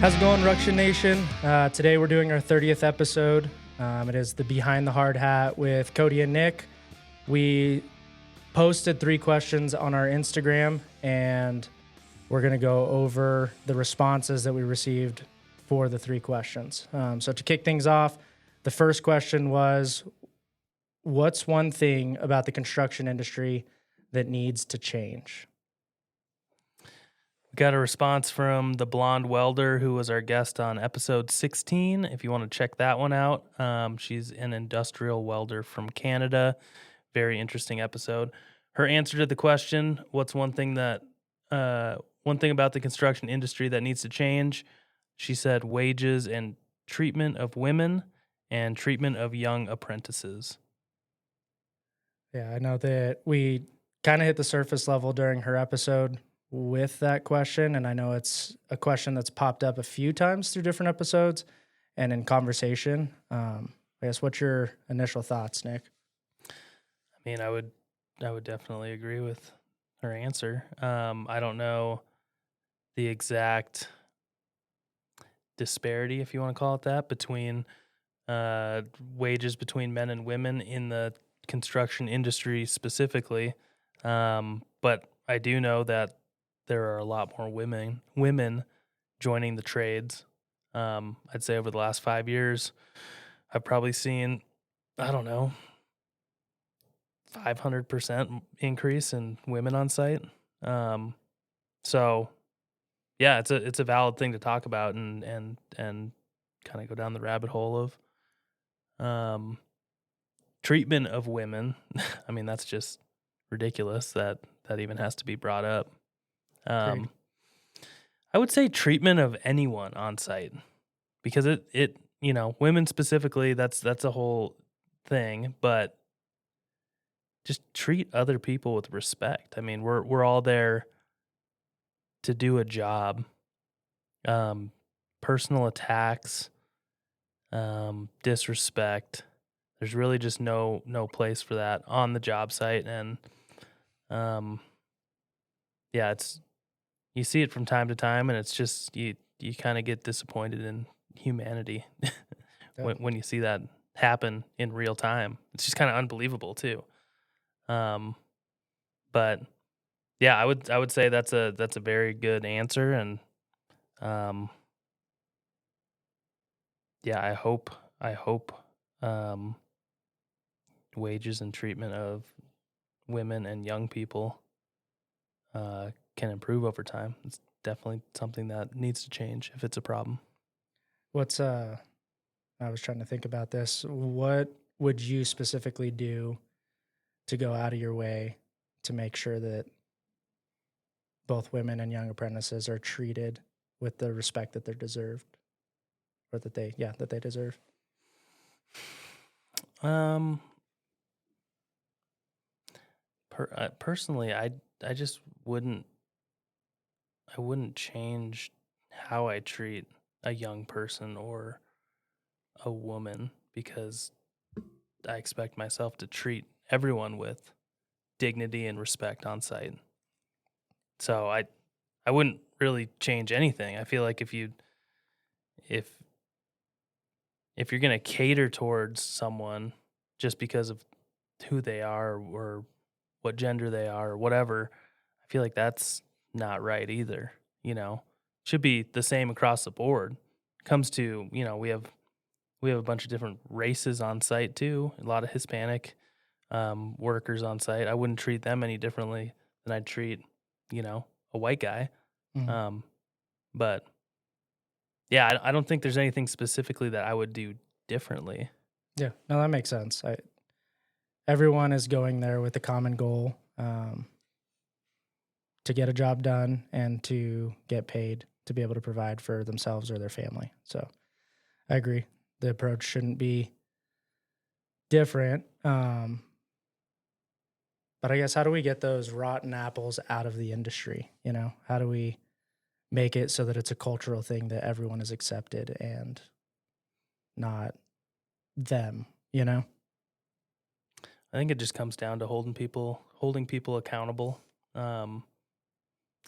How's it going, Ruction Nation? Today we're doing our 30th episode. It is the Behind the Hard Hat with Cody and Nick. We posted 3 questions on our Instagram, and we're going to go over the responses that we received for the 3 questions. So to kick things off, the first question was, what's one thing about the construction industry that needs to change? We got a response from the blonde welder who was our guest on episode 16. If you want to check that one out, she's an industrial welder from Canada. Very interesting episode. Her answer to the question, what's one thing about the construction industry that needs to change? She said wages and treatment of women and treatment of young apprentices. Yeah, I know that we kind of hit the surface level during her episode with that question, and I know it's a question that's popped up a few times through different episodes and in conversation. I guess, what's your initial thoughts, Nick? I mean, I would definitely agree with her answer. I don't know the exact disparity, if you want to call it that, between wages between men and women in the construction industry specifically. But I do know that there are a lot more women joining the trades. I'd say over the last 5 years, I've probably seen, 500% increase in women on site. So yeah, it's a valid thing to talk about and kind of go down the rabbit hole of treatment of women. I mean, that's just ridiculous that even has to be brought up. Great. I would say treatment of anyone on site, because it women specifically, that's a whole thing, but just treat other people with respect. I mean, we're all there to do a job. Personal attacks, disrespect, there's really just no place for that on the job site. And yeah, you see it from time to time, and it's just you kind of get disappointed in humanity when you see that happen in real time. It's just kind of unbelievable too. But yeah, I would say that's a very good answer, and yeah, I hope wages and treatment of women and young people can improve over time. It's definitely something that needs to change if it's a problem. I was trying to think about this. What would you specifically do to go out of your way to make sure that both women and young apprentices are treated with the respect that they're deserved, or that they deserve? Personally, I just wouldn't change how I treat a young person or a woman, because I expect myself to treat everyone with dignity and respect on site. So I wouldn't really change anything. I feel like if you're going to cater towards someone just because of who they are or what gender they are or whatever, I feel like that's not right either. Should be the same across the board. Comes to, we have a bunch of different races on site too. A lot of Hispanic workers on site. I wouldn't treat them any differently than I'd treat, a white guy. Mm-hmm. But yeah, I don't think there's anything specifically that I would do differently. Yeah, no, that makes sense. Everyone is going there with a common goal, to get a job done and to get paid to be able to provide for themselves or their family. So I agree. The approach shouldn't be different. But I guess, how do we get those rotten apples out of the industry? How do we make it so that it's a cultural thing that everyone is accepted and not them, I think it just comes down to holding people accountable.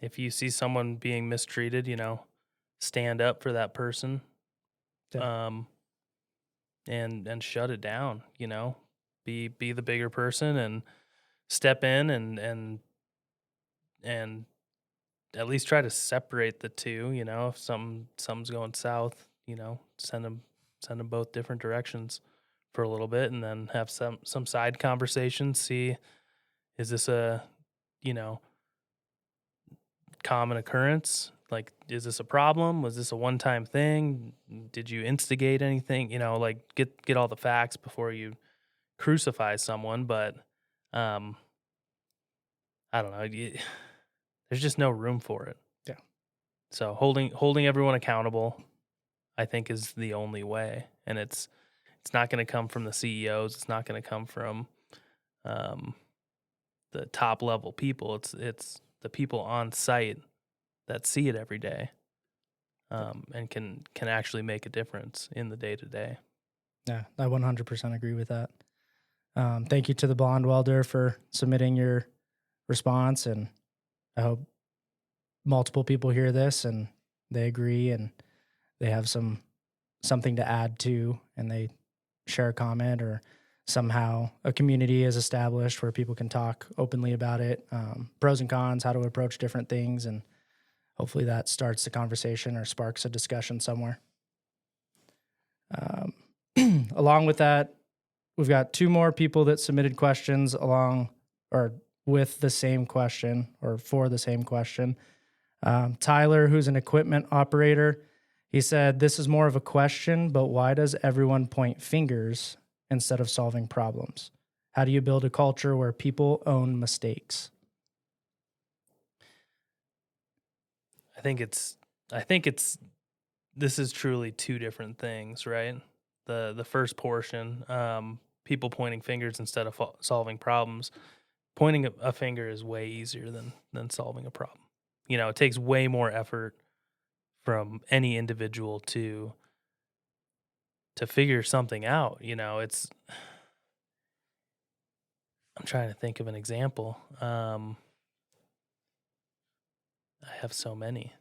If you see someone being mistreated, stand up for that person, Yeah. and shut it down. Be the bigger person and step in and at least try to separate the two. If something's going south, send them both different directions for a little bit, and then have some side conversations. See, is this a you know common occurrence? Like, is this a problem? Was this a one-time thing? Did you instigate anything? Like, get all the facts before you crucify someone. But um I don't know. There's just no room for it. Yeah. So holding everyone accountable, I think, is the only way. And it's not going to come from the CEOs. It's not going to come from um, the top level people. It's the people on site that see it every day, and can actually make a difference in the day to day. Yeah, I 100% agree with that. Thank you to the Blonde Welder for submitting your response, and I hope multiple people hear this and they agree and they have something to add to, and they share a comment, or somehow a community is established where people can talk openly about it, pros and cons, how to approach different things, and hopefully that starts the conversation or sparks a discussion somewhere. Along with that, we've got 2 more people that submitted questions along or with the same question or for the same question. Tyler, who's an equipment operator, he said, this is more of a question, but why does everyone point fingers instead of solving problems? How do you build a culture where people own mistakes? I think it's this is truly 2 different things, right? The first portion, people pointing fingers instead of solving problems. Pointing a finger is way easier than solving a problem. It takes way more effort from any individual to figure something out. I'm trying to think of an example. I have so many.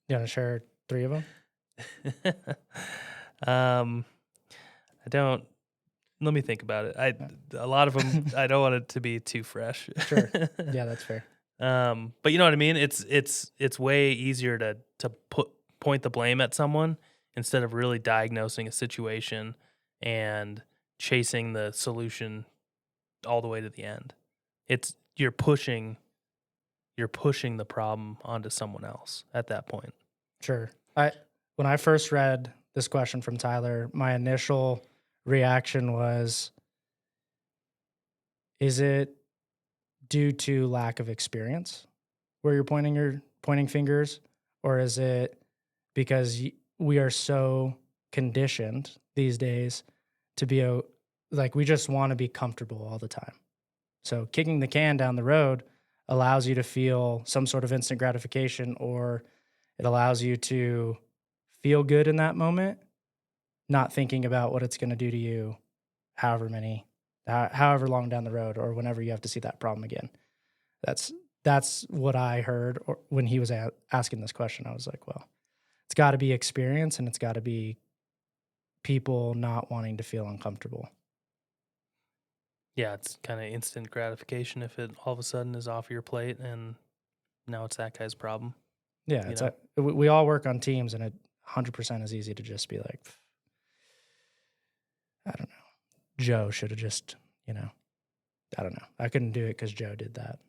You want to share 3 of them? I don't. Let me think about it. A lot of them, I don't want it to be too fresh. Sure. Yeah, that's fair. But you know what I mean? It's way easier to point the blame at someone instead of really diagnosing a situation and chasing the solution all the way to the end. It's you're pushing the problem onto someone else at that point. Sure. When I first read this question from Tyler, my initial reaction was, is it due to lack of experience where you're pointing fingers, or is it because we are so conditioned these days to be like we just want to be comfortable all the time? So kicking the can down the road allows you to feel some sort of instant gratification, or it allows you to feel good in that moment, not thinking about what it's going to do to you however long down the road, or whenever you have to see that problem again. That's what I heard when he was asking this question. I was like, well, it's got to be experience, and it's got to be people not wanting to feel uncomfortable. Yeah, it's kind of instant gratification if it all of a sudden is off your plate and now it's that guy's problem. Yeah, we all work on teams, and it 100% is easy to just be like, I don't know, Joe should have just, I don't know. I couldn't do it because Joe did that,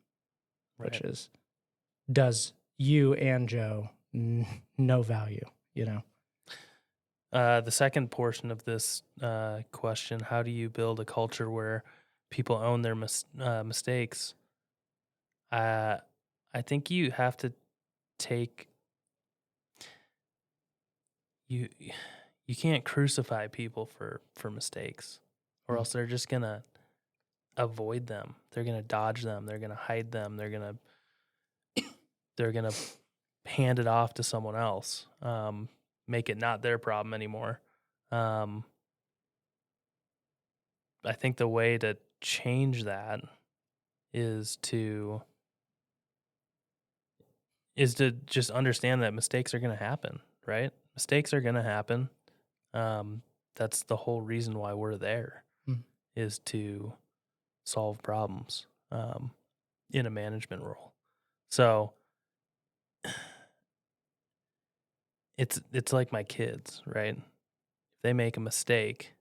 Right. which is, does you and Joe no value, The second portion of this question, how do you build a culture where people own their mistakes? I think you have to take you can't crucify people for mistakes, or else they're just gonna avoid them. They're gonna dodge them. They're gonna hide them. They're gonna hand it off to someone else. Make it not their problem anymore. I think the way to change that is to is to just understand that mistakes are going to happen, right? Mistakes are going to happen. That's the whole reason why we're there, is to solve problems in a management role. So it's like my kids, right? If they make a mistake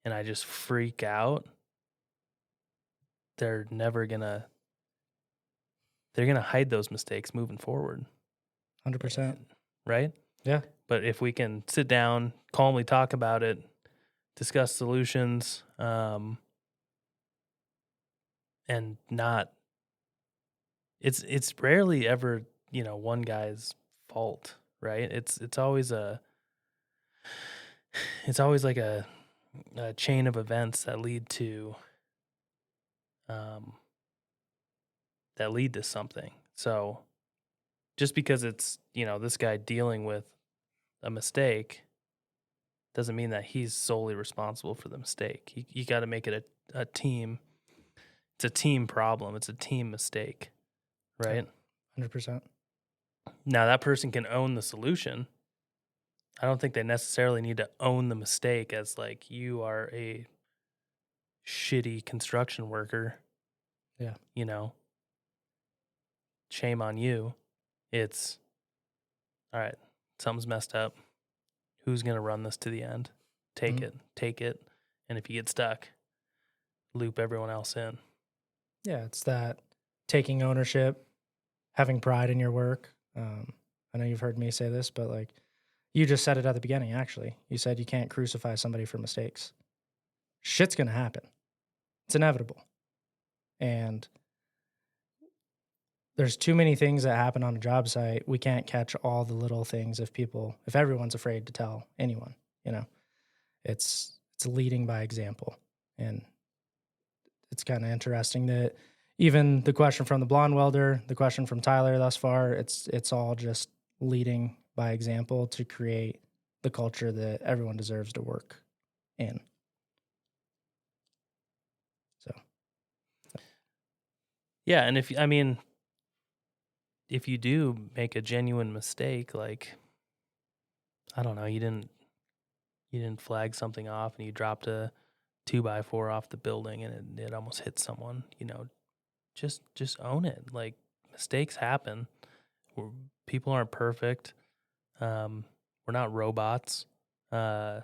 and I just freak out, they're gonna hide those mistakes moving forward. 100%. Right? Yeah. But if we can sit down, calmly talk about it, discuss solutions, and not, it's rarely ever, one guy's fault, right? It's always like a chain of events that lead to something. So just because it's, this guy dealing with a mistake doesn't mean that he's solely responsible for the mistake. You got to make it a team. It's a team problem. It's a team mistake, right? 100%. Now that person can own the solution. I don't think they necessarily need to own the mistake as like, you are a shitty construction worker. Yeah. Shame on you. It's all right. Something's messed up. Who's going to run this to the end? Take it. And if you get stuck, loop everyone else in. Yeah, it's that taking ownership, having pride in your work. I know you've heard me say this, but like you just said it at the beginning, actually. You said you can't crucify somebody for mistakes. Shit's going to happen. It's inevitable. And there's too many things that happen on a job site. We can't catch all the little things if everyone's afraid to tell anyone, it's leading by example. And it's kind of interesting that even the question from the blonde welder, the question from Tyler thus far, it's all just leading by example to create the culture that everyone deserves to work in. So, yeah. And if you do make a genuine mistake, like, I don't know, you didn't flag something off and you dropped a 2x4 off the building and it almost hit someone, just own it. Like, mistakes happen. People aren't perfect. We're not robots. Learn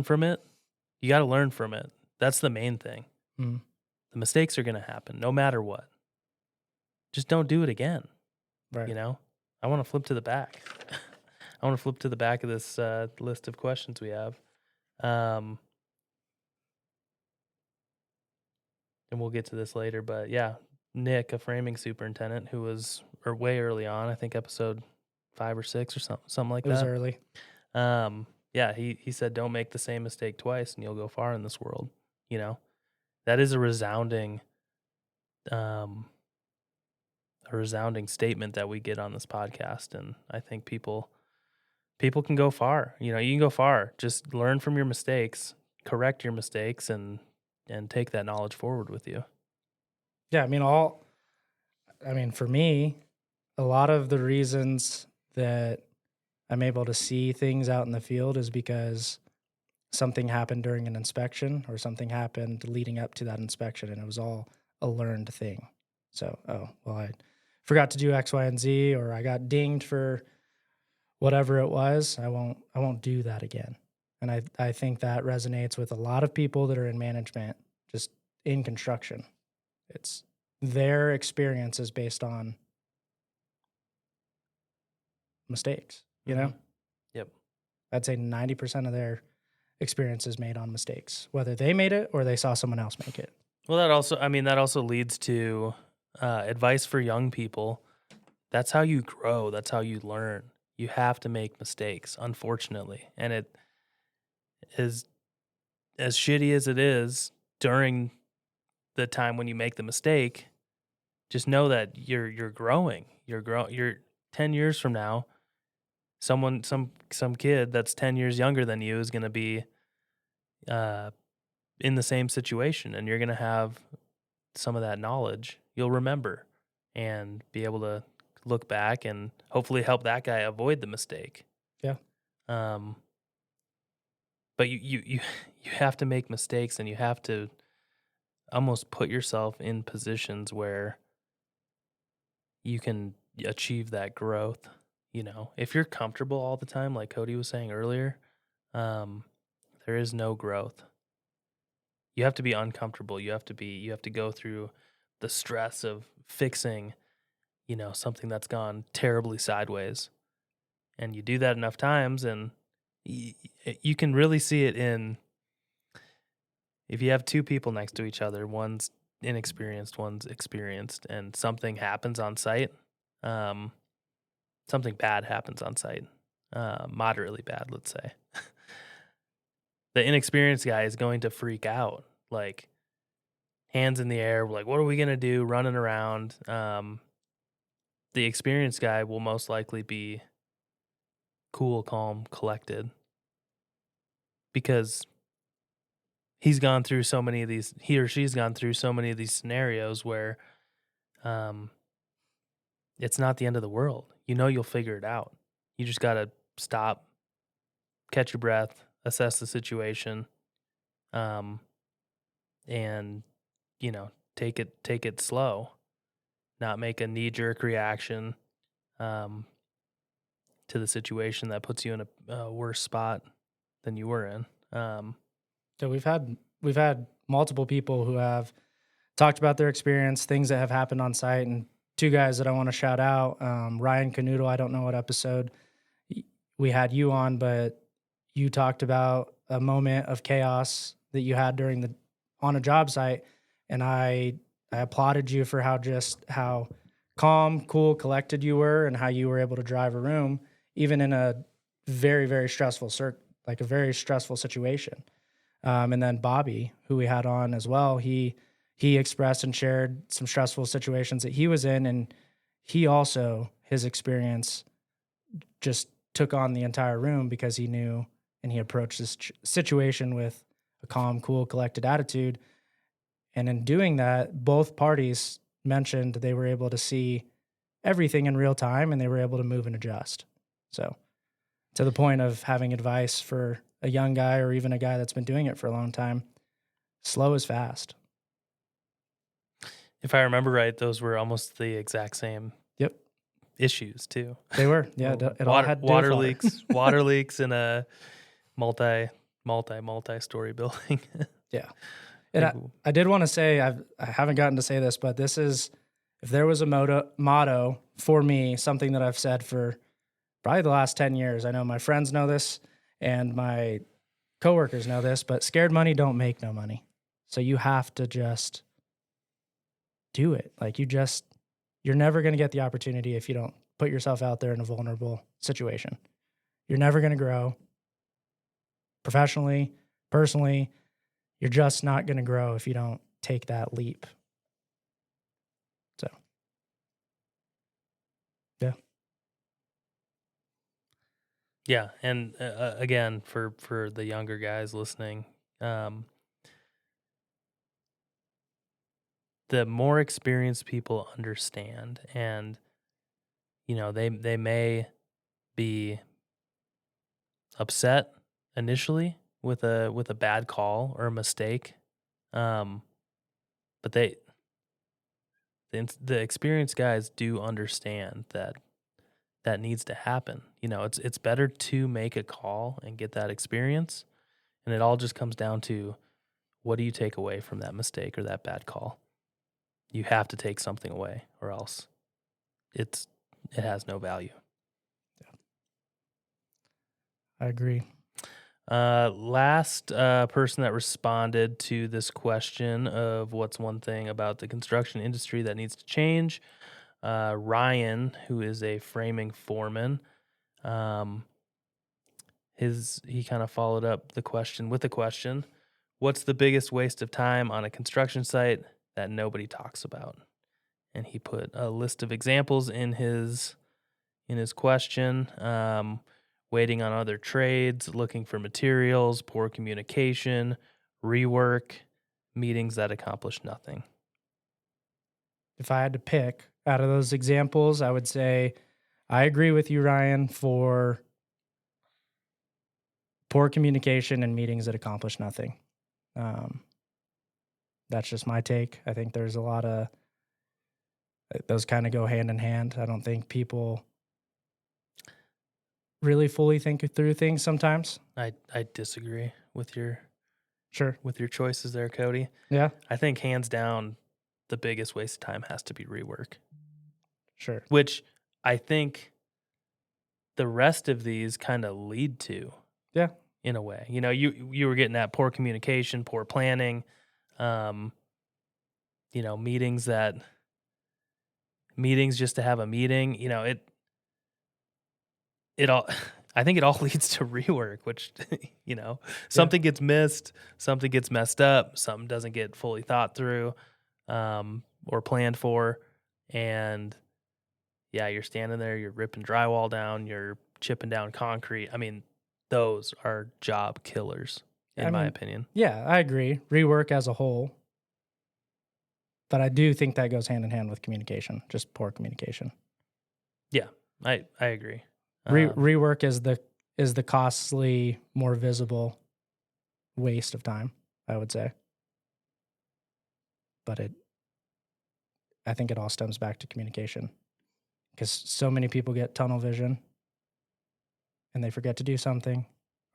from it. You got to learn from it. That's the main thing. The mistakes are going to happen no matter what. Just don't do it again. right. I want to flip to the back. I want to flip to the back of this list of questions we have. And we'll get to this later, but yeah, Nick, a framing superintendent who was way early on, I think episode 5 or 6 or something like that. It was early. Yeah, he said, don't make the same mistake twice and you'll go far in this world. That is a resounding statement that we get on this podcast. And I think people can go far. You can go far. Just learn from your mistakes, correct your mistakes, and take that knowledge forward with you. Yeah, for me, a lot of the reasons that I'm able to see things out in the field is because something happened during an inspection or something happened leading up to that inspection, and it was all a learned thing. So, I forgot to do X, Y, and Z, or I got dinged for whatever it was. I won't do that again. And I think that resonates with a lot of people that are in management, just in construction. It's their experiences based on mistakes, Yep. I'd say 90% of their experience is made on mistakes, whether they made it or they saw someone else make it. Well, that also leads to advice for young people. That's how you grow. That's how you learn. You have to make mistakes, unfortunately. And it is, as shitty as it is during the time when you make the mistake, just know that you're growing. You're 10 years from now, some kid that's 10 years younger than you is going to be in the same situation, and you're going to have some of that knowledge you'll remember, and be able to look back and hopefully help that guy avoid the mistake. Yeah. But you have to make mistakes, and you have to almost put yourself in positions where you can achieve that growth. If you're comfortable all the time, like Cody was saying earlier, there is no growth. You have to be uncomfortable. You have to go through the stress of fixing, something that's gone terribly sideways. And you do that enough times, and you can really see it in, if you have two people next to each other, one's inexperienced, one's experienced, and something happens on site, something bad happens on site, moderately bad, let's say. The inexperienced guy is going to freak out, like hands in the air, like, what are we going to do, running around. The experienced guy will most likely be cool, calm, collected, because he or she's gone through so many of these scenarios where it's not the end of the world. You'll figure it out. You just got to stop, catch your breath, assess the situation, and take it slow, not make a knee-jerk reaction to the situation that puts you in a worse spot than you were in. So we've had multiple people who have talked about their experience, things that have happened on site, and two guys that I want to shout out. Ryan Canoodle, I don't know what episode we had you on, but you talked about a moment of chaos that you had on a job site, and I applauded you for how calm, cool, collected you were, and how you were able to drive a room even in a very, very stressful situation. And then Bobby, who we had on as well, he expressed and shared some stressful situations that he was in, and his experience just took on the entire room because he knew, and he approached this situation with a calm, cool, collected attitude. And in doing that, both parties mentioned they were able to see everything in real time, and they were able to move and adjust. So to the point of having advice for a young guy or even a guy that's been doing it for a long time, slow is fast. If I remember right, those were almost the exact same issues too. They were, yeah. It all had to do water with leaks, water leaks in a multi-story building. Yeah. And I did want to say, I haven't gotten to say this, but this is, if there was a motto for me, something that I've said for probably the last 10 years. I know my friends know this and my coworkers know this, but scared money don't make no money. So you have to just do it. Like you're never going to get the opportunity if you don't put yourself out there in a vulnerable situation. You're never going to grow professionally, personally. You're just not going to grow if you don't take that leap. So, yeah. Yeah, and again, for the younger guys listening, the more experienced people understand, and they may be upset initially with a bad call or a mistake, but the experienced guys do understand that needs to happen. It's better to make a call and get that experience, and it all just comes down to, what do you take away from that mistake or that bad call? You have to take something away, or else it has no value. Yeah. I agree. Last person that responded to this question of what's one thing about the construction industry that needs to change, Ryan, who is a framing foreman, he kind of followed up the question with a question: what's the biggest waste of time on a construction site that nobody talks about? And he put a list of examples in his question: waiting on other trades, looking for materials, poor communication, rework, meetings that accomplish nothing. If I had to pick, out of those examples, I would say I agree with you, Ryan, for poor communication and meetings that accomplish nothing. That's just my take. I think there's a lot of those kind of go hand in hand. I don't think people really fully think through things sometimes. I disagree with your Sure. choices there, Cody. Yeah. I think hands down the biggest waste of time has to be rework. Sure. Which I think the rest of these kind of lead to. Yeah. In a way. You know, you were getting at poor communication, poor planning, you know, meetings just to have a meeting, you know, it all I think it all leads to rework, which you know, something gets missed, something gets messed up, something doesn't get fully thought through or planned for, and yeah, you're standing there, you're ripping drywall down, you're chipping down concrete. I mean, those are job killers in my opinion. Yeah, I agree. Rework as a whole. But I do think that goes hand in hand with communication, just poor communication. Yeah, I agree. Rework is the costly, more visible waste of time, I would say. But I think it all stems back to communication, because so many people get tunnel vision and they forget to do something,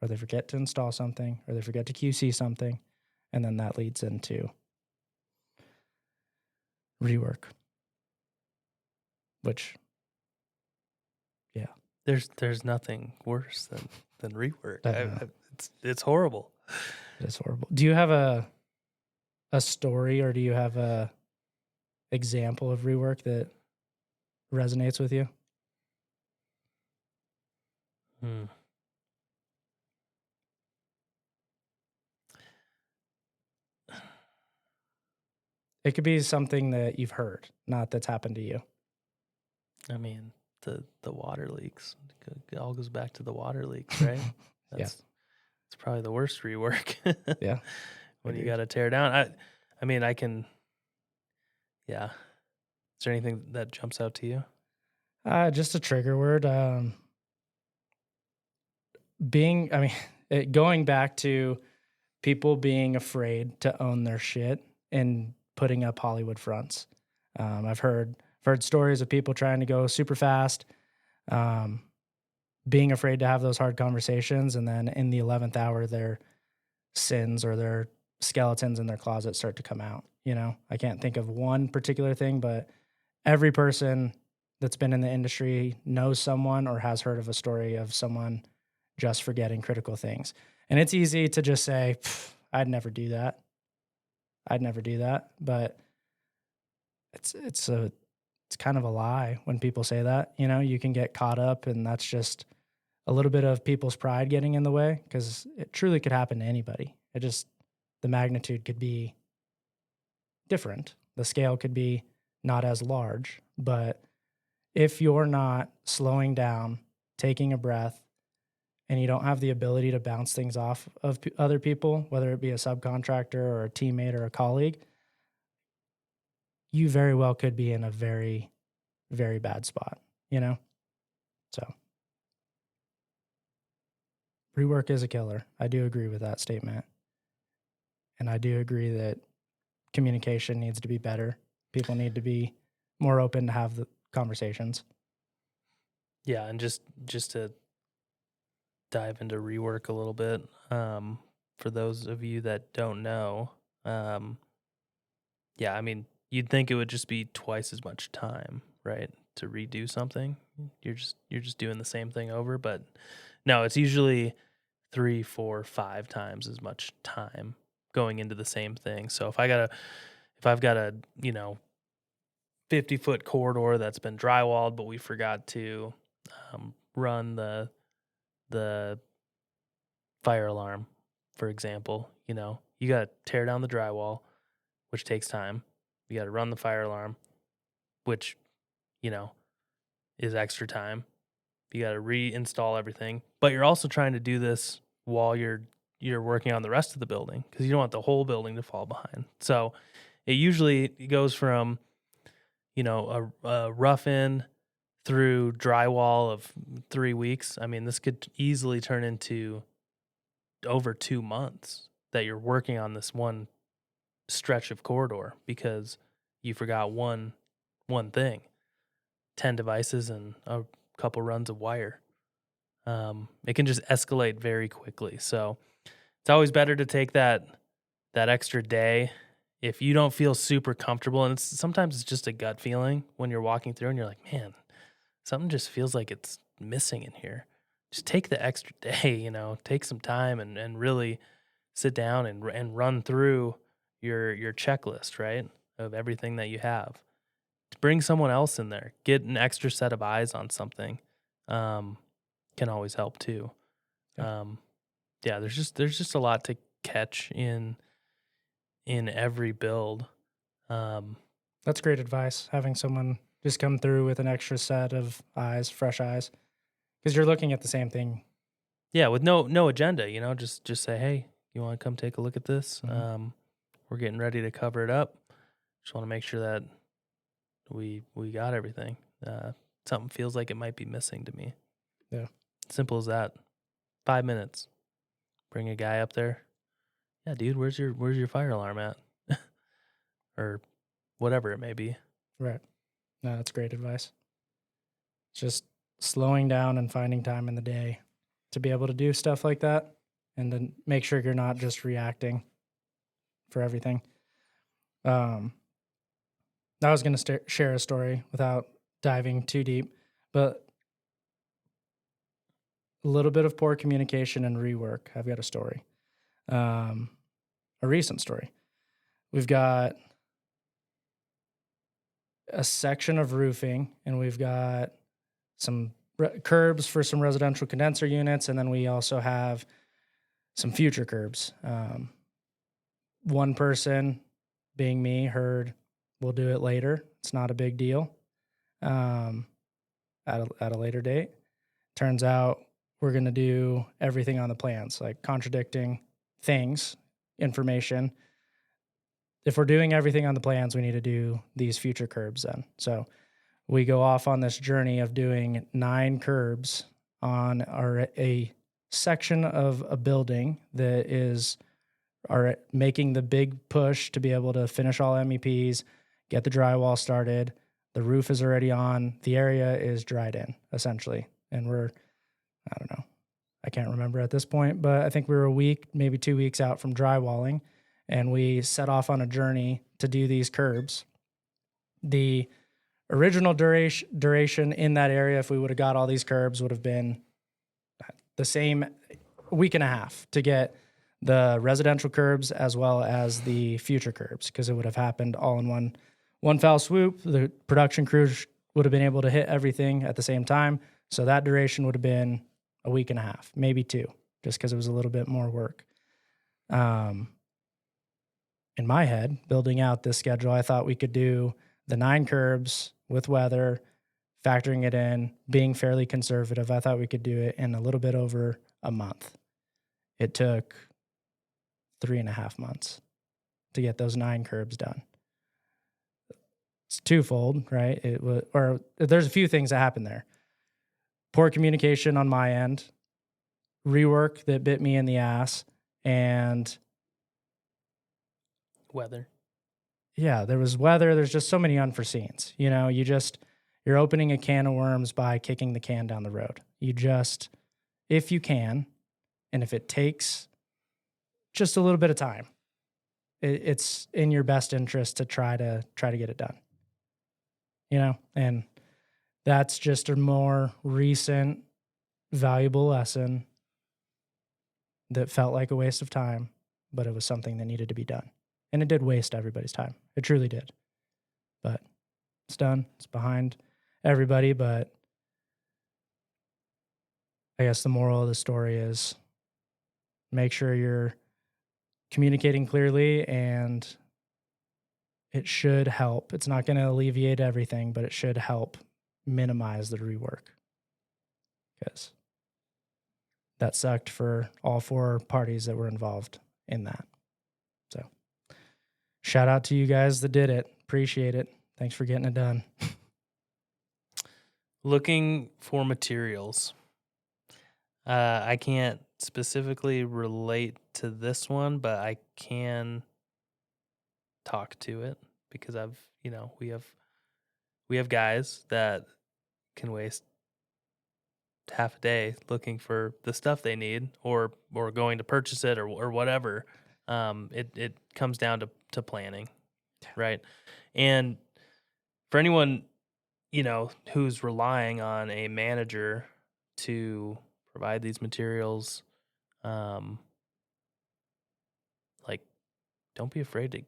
or they forget to install something, or they forget to QC something, and then that leads into rework, which, yeah. There's nothing worse than rework. It's horrible. It's horrible. Do you have a story, or do you have a example of rework that resonates with you? It could be something that you've heard, not that's happened to you. I mean, the water leaks. It all goes back to the water leaks, right? It's probably the worst rework. Yeah. When you got to tear down. I mean, I can. Yeah. Is there anything that jumps out to you? Just a trigger word. Going back to people being afraid to own their shit and putting up Hollywood fronts. I've heard stories of people trying to go super fast, being afraid to have those hard conversations, and then in the 11th hour, their sins or their skeletons in their closet start to come out. You know, I can't think of one particular thing, but every person that's been in the industry knows someone or has heard of a story of someone just forgetting critical things. And it's easy to just say, I'd never do that. But it's kind of a lie when people say that. You know, you can get caught up, and that's just a little bit of people's pride getting in the way, because it truly could happen to anybody. The magnitude could be different. The scale could be not as large, but if you're not slowing down, taking a breath, and you don't have the ability to bounce things off of other people, whether it be a subcontractor or a teammate or a colleague, you very well could be in a very, very bad spot, you know? So rework is a killer. I do agree with that statement. And I do agree that communication needs to be better. People need to be more open to have the conversations. Yeah, and just to dive into rework a little bit, for those of you that don't know, yeah, I mean, you'd think it would just be twice as much time, right, to redo something. You're just doing the same thing over, but no, it's usually 3, 4, 5 times as much time going into the same thing. So if I've got a 50-foot corridor that's been drywalled, but we forgot to run the fire alarm, for example, you got to tear down the drywall, which takes time. You got to run the fire alarm, which, is extra time. You got to reinstall everything, but you're also trying to do this while you're working on the rest of the building, because you don't want the whole building to fall behind. So it usually goes from, a rough in through drywall of 3 weeks. I mean, this could easily turn into over 2 months that you're working on this one stretch of corridor because you forgot one thing, 10 devices and a couple runs of wire. It can just escalate very quickly. So it's always better to take that extra day if you don't feel super comfortable. And sometimes it's just a gut feeling when you're walking through and you're like, man, something just feels like it's missing in here. Just take the extra day, take some time and really sit down and run through your checklist, right, of everything that you have. To bring someone else in there, get an extra set of eyes on something, can always help too. Yeah. Yeah, there's just a lot to catch in every build. That's great advice, having someone just come through with an extra set of eyes, fresh eyes, because you're looking at the same thing. Yeah, with no agenda, just say, hey, you want to come take a look at this? Mhm. We're getting ready to cover it up. Just want to make sure that we got everything. Something feels like it might be missing to me. Yeah. Simple as that. 5 minutes. Bring a guy up there. Yeah, dude, where's your fire alarm at? Or whatever it may be. Right. No, that's great advice. Just slowing down and finding time in the day to be able to do stuff like that, and then make sure you're not just reacting for everything. I was going to share a story without diving too deep, but a little bit of poor communication and rework. I've got a story, a recent story. We've got a section of roofing, and we've got some curbs for some residential condenser units, and then we also have some future curbs. One person, being me, heard we'll do it later. It's not a big deal. At a later date, turns out we're going to do everything on the plans, like contradicting things, information. If we're doing everything on the plans, we need to do these future curbs then. So we go off on this journey of doing 9 curbs on a section of a building that is making the big push to be able to finish all MEPs, get the drywall started. The roof is already on. The area is dried in, essentially. And we're, I don't know, I can't remember at this point, but I think we were a week, maybe 2 weeks out from drywalling, and we set off on a journey to do these curbs. The original duration in that area, if we would have got all these curbs, would have been the same week and a half to get the residential curbs as well as the future curbs, because it would have happened all in one foul swoop. The production crews would have been able to hit everything at the same time. So that duration would have been a week and a half, maybe 2, just because it was a little bit more work. In my head, building out this schedule, I thought we could do the 9 curbs with weather, factoring it in, being fairly conservative. I thought we could do it in a little bit over a month. It took 3.5 months to get those 9 curbs done. It's twofold, right? There's a few things that happened there. Poor communication on my end, rework that bit me in the ass, and Weather. Yeah, there was weather. There's just so many unforeseens. You're opening a can of worms by kicking the can down the road. If you can, and if it takes just a little bit of time, it's in your best interest to try to get it done. And that's just a more recent, valuable lesson that felt like a waste of time, but it was something that needed to be done. And it did waste everybody's time. It truly did. But it's done. It's behind everybody. But I guess the moral of the story is make sure you're communicating clearly, and it should help. It's not going to alleviate everything, but it should help minimize the rework, because that sucked for all 4 parties that were involved in that. So shout out to you guys that did it. Appreciate it. Thanks for getting it done. Looking for materials. I can't specifically relate to this one, but I can talk to it because we have guys that can waste half a day looking for the stuff they need or going to purchase it or whatever. It comes down to planning, right? And for anyone, who's relying on a manager to provide these materials, like, don't be afraid to,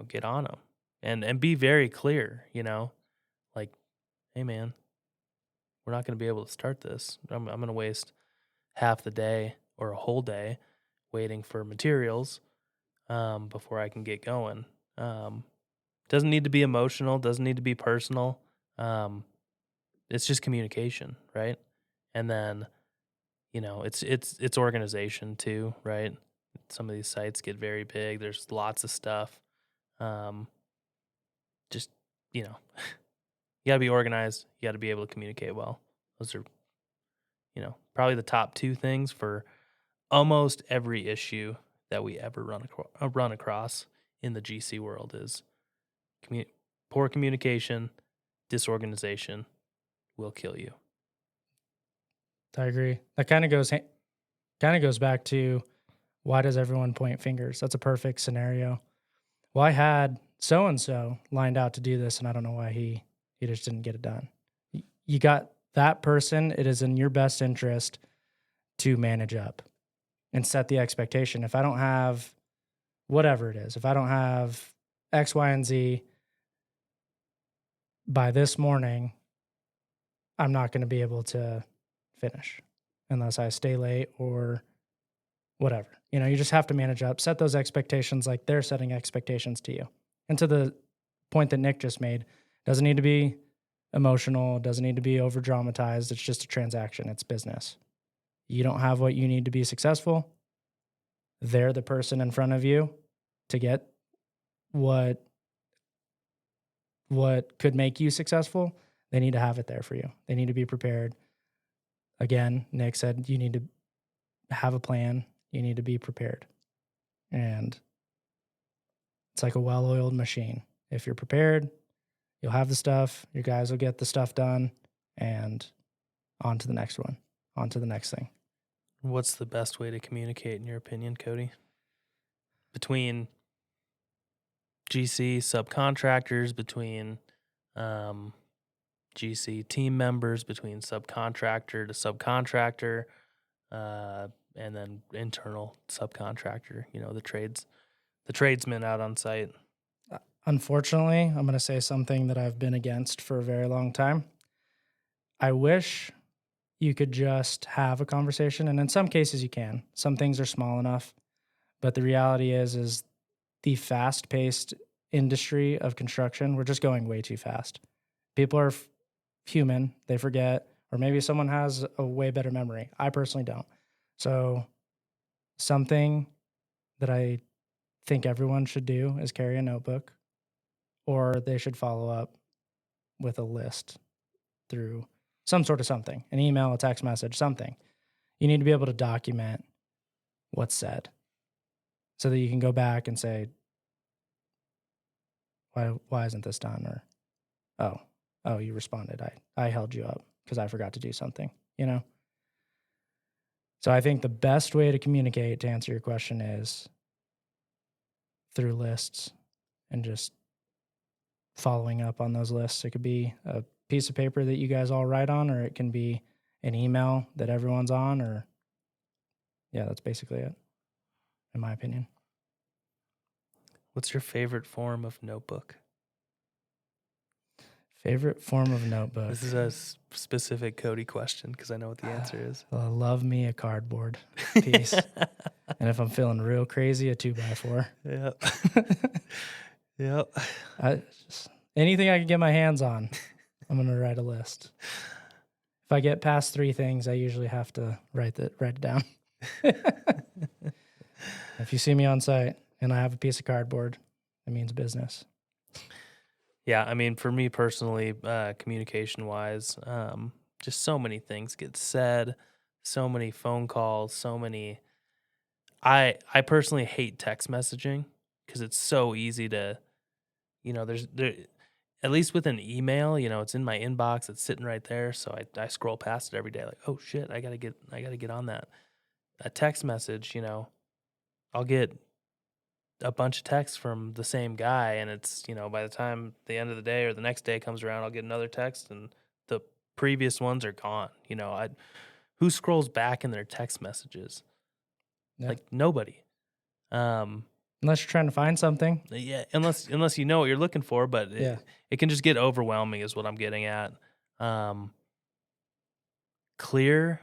get on them and be very clear, like, hey man, we're not going to be able to start this. I'm going to waste half the day or a whole day waiting for materials before I can get going. Doesn't need to be emotional, doesn't need to be personal. It's just communication, right? And then, it's organization too, right? Some of these sites get very big. There's lots of stuff. Just, you got to be organized. You got to be able to communicate well. Those are, probably the top two things for almost every issue that we ever run across in the GC world is poor communication, disorganization will kill you. I agree. That kind of goes back to, why does everyone point fingers? That's a perfect scenario. Well, I had so-and-so lined out to do this, and I don't know why he just didn't get it done. You got that person. It is in your best interest to manage up and set the expectation. If I don't have whatever it is, if I don't have X, Y, and Z by this morning, I'm not going to be able to finish unless I stay late or whatever. You just have to manage up, set those expectations like they're setting expectations to you. And to the point that Nick just made, doesn't need to be emotional, doesn't need to be over dramatized. It's just a transaction. It's business. You don't have what you need to be successful. They're the person in front of you to get what could make you successful. They need to have it there for you. They need to be prepared. Again, Nick said you need to have a plan. You need to be prepared. And it's like a well-oiled machine. If you're prepared, you'll have the stuff. Your guys will get the stuff done, and on to the next one, on to the next thing. What's the best way to communicate, in your opinion, Cody? Between GC subcontractors, between GC team members, between subcontractor to subcontractor, and then internal subcontractor, the tradesmen out on site. Unfortunately, I'm going to say something that I've been against for a very long time. I wish you could just have a conversation, and in some cases you can. Some things are small enough, but the reality is the fast-paced industry of construction, we're just going way too fast. People are human, they forget, or maybe someone has a way better memory. I personally don't. So something that I think everyone should do is carry a notebook, or they should follow up with a list through some sort of something, an email, a text message, something. You need to be able to document what's said so that you can go back and say, why isn't this done? Or, oh, you responded. I held you up because I forgot to do something, So I think the best way to communicate, to answer your question, is through lists and just following up on those lists. It could be a piece of paper that you guys all write on, or it can be an email that everyone's on, or that's basically it, in my opinion. What's your favorite form of notebook? Favorite form of notebook? This is a specific Cody question because I know what the answer is. Well, I love me a cardboard piece. And if I'm feeling real crazy, a 2x4. Yep. Yep. Anything I can get my hands on, I'm going to write a list. If I get past 3 things, I usually have to write it down. If you see me on site and I have a piece of cardboard, it means business. Yeah, I mean, for me personally, communication wise, just so many things get said, so many phone calls, so many. I personally hate text messaging because it's so easy to, there's there at least with an email, it's in my inbox, it's sitting right there, so I scroll past it every day, like, oh shit, I gotta get on that. A text message, I'll get a bunch of texts from the same guy, and it's, by the time the end of the day or the next day comes around, I'll get another text and the previous ones are gone. Who scrolls back in their text messages? Yeah. Like nobody. Um Unless you're trying to find something. yeah, unless you know what you're looking for, but Yeah. it can just get overwhelming is what I'm getting at. Um Clear,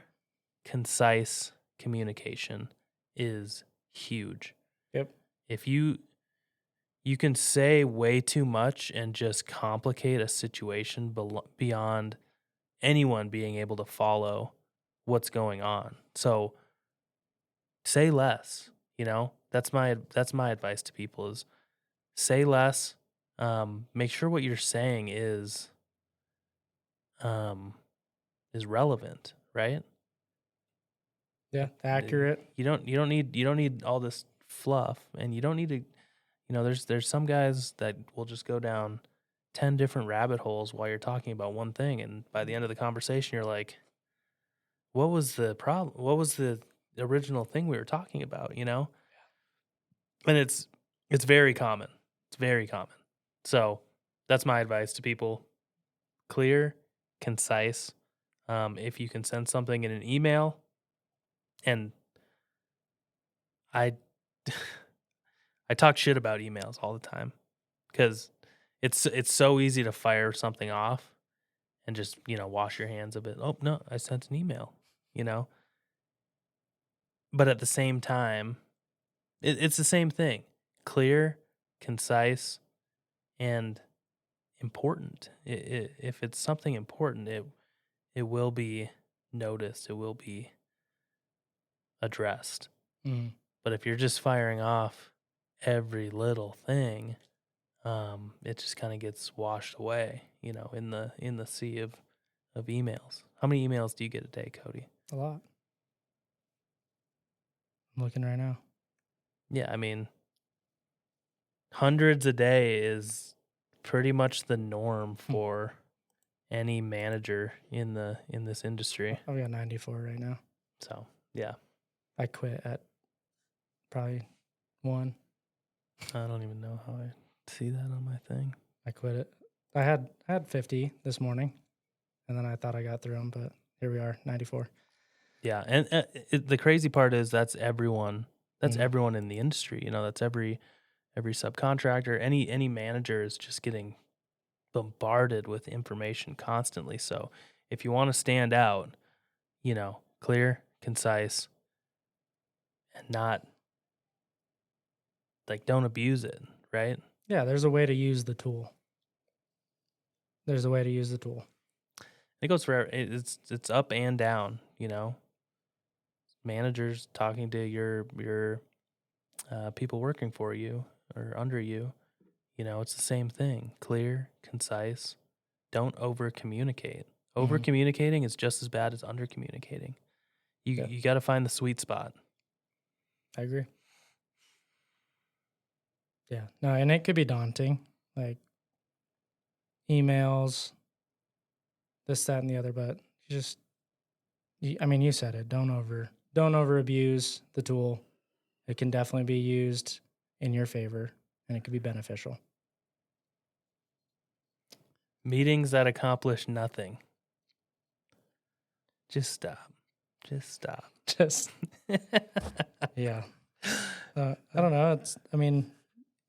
concise communication is huge. Yep. If you can say way too much and just complicate a situation beyond anyone being able to follow what's going on. So say less, that's my advice to people is say less. Make sure what you're saying um is relevant, right? Yeah. The- Accurate. you don't need all this fluff, and you don't need to, there's some guys that will just go down 10 different rabbit holes while you're talking about one thing, and by the end of the conversation you're like, what was the problem? What was the original thing we were talking about, And it's very common. It's very common. So, that's my advice to people. Clear, concise. If you can send something in an email, and I I talk shit about emails all the time because it's so easy to fire something off and just, wash your hands of it. Oh, no, I sent an email, you know? But at the same time, it's the same thing. Clear, concise, and important. If it's something important, it will be noticed. It will be addressed. Mm. But if you're just firing off every little thing, it just kind of gets washed away, in the sea of emails. How many emails do you get a day, Cody? A lot. I'm looking right now. Yeah, I mean, hundreds a day is pretty much the norm for any manager in this industry. I've got 94 right now. So, yeah, I quit at probably 1. I don't even know how I see that on my thing. I quit it. I had 50 this morning, and then I thought I got through them, but here we are, 94. Yeah, and the crazy part is that's everyone. That's Mhm. everyone in the industry. That's every subcontractor. Any manager is just getting bombarded with information constantly. So if you want to stand out, clear, concise, and not like don't abuse it, right? Yeah, there's a way to use the tool. There's a way to use the tool. It goes for it's up and down. Managers talking to your people working for you or under you. It's the same thing. Clear, concise. Don't over communicate. Over communicating is just as bad as under communicating. You got to find the sweet spot. I agree. Yeah. No, and it could be daunting. Like emails, this, that, and the other, but you said it. Don't over abuse the tool. It can definitely be used in your favor, and it could be beneficial. Meetings that accomplish nothing. Just stop. Just stop. Just yeah. I don't know.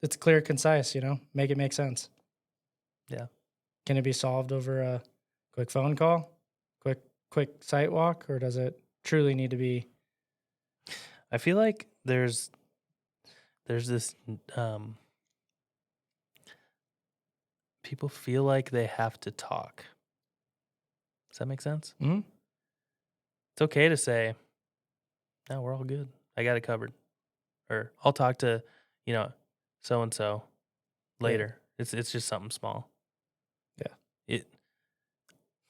It's clear, concise. Make it make sense. Yeah. Can it be solved over a quick phone call, quick site walk, or does it truly need to be? I feel like there's this people feel like they have to talk. Does that make sense? Mm-hmm. It's okay to say, no, we're all good. I got it covered. Or I'll talk to, so and so later. It's just something small. it.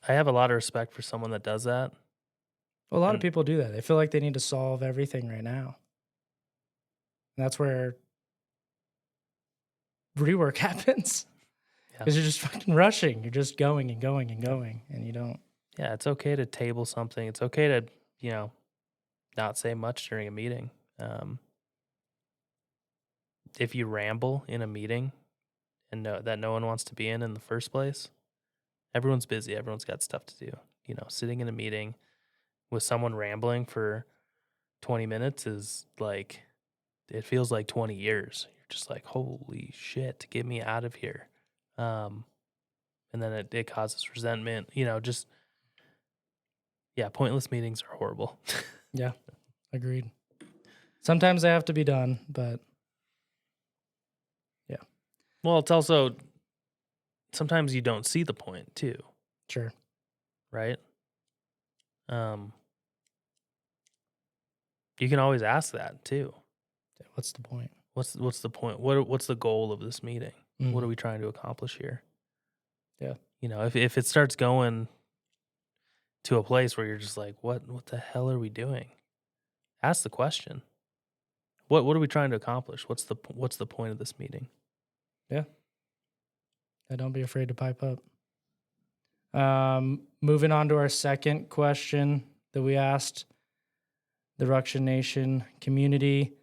I have a lot of respect for someone that does that. A lot of And- people do that. They feel like they need to solve everything right now. And that's where rework happens. Yeah. Because you're just fucking rushing. You're just going and going and going, and you don't. Yeah, it's okay to table something. It's okay to, not say much during a meeting. If you ramble in a meeting and know that no one wants to be in the first place, everyone's busy. Everyone's got stuff to do. Sitting in a meeting with someone rambling for 20 minutes is like, it feels like 20 years. You're just like, holy shit, get me out of here. And then it causes resentment, pointless meetings are horrible. Yeah, agreed. Sometimes they have to be done, but yeah. Well, it's also, sometimes you don't see the point too, Sure. right? You can always ask that too. What's the point? What's the point? What's the goal of this meeting? What are we trying to accomplish here? Yeah. If it starts going to a place where you're just like, what the hell are we doing? Ask the question. What are we trying to accomplish? What's the point of this meeting? Yeah. Don't be afraid to pipe up. Moving on to our second question that we asked the Ruction Nation community.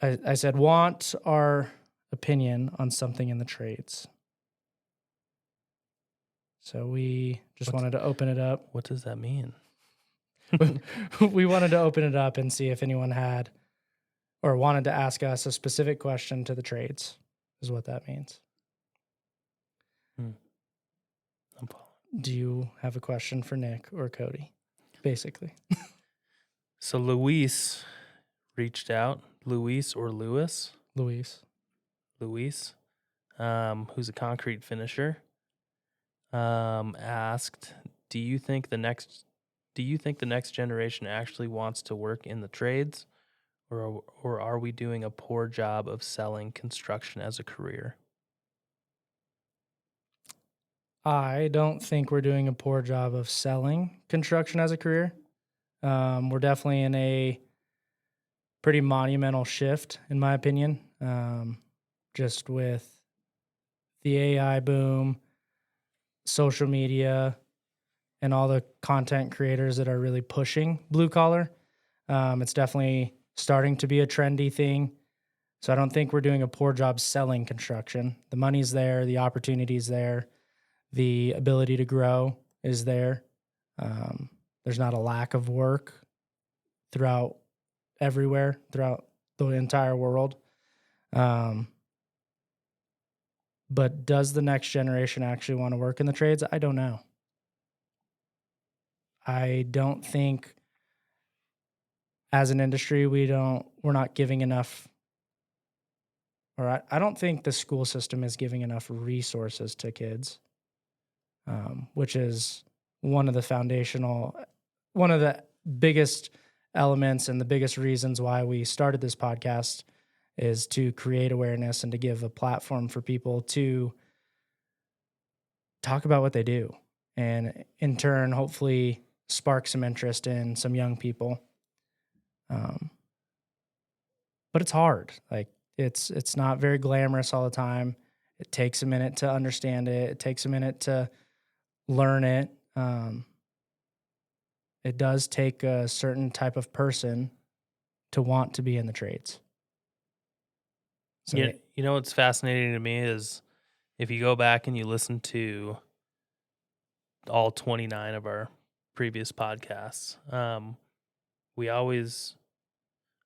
I said, want our opinion on something in the trades. So we just wanted to open it up. What does that mean? We wanted to open it up and see if anyone had or wanted to ask us a specific question to the trades, is what that means. I'm following. Do you have a question for Nick or Cody, basically? So Luis reached out. Luis or Lewis? Luis, who's a concrete finisher, asked, do you think the next generation actually wants to work in the trades, or are we doing a poor job of selling construction as a career? I don't think we're doing a poor job of selling construction as a career. We're definitely in a pretty monumental shift, in my opinion, just with the AI boom, social media, and all the content creators that are really pushing blue collar. It's definitely starting to be a trendy thing. So I don't think we're doing a poor job selling construction. The money's there, the opportunity's there, the ability to grow is there. There's not a lack of work throughout the entire world. But does the next generation actually want to work in the trades? I don't know. I don't think as an industry we're not giving enough, or I don't think the school system is giving enough resources to kids, which is one of the biggest elements and the biggest reasons why we started this podcast is to create awareness and to give a platform for people to talk about what they do, and in turn, hopefully spark some interest in some young people. But it's hard. Like it's not very glamorous all the time. It takes a minute to understand it. It takes a minute to learn it. It does take a certain type of person to want to be in the trades. So Yeah, what's fascinating to me is if you go back and you listen to all 29 of our previous podcasts, we always,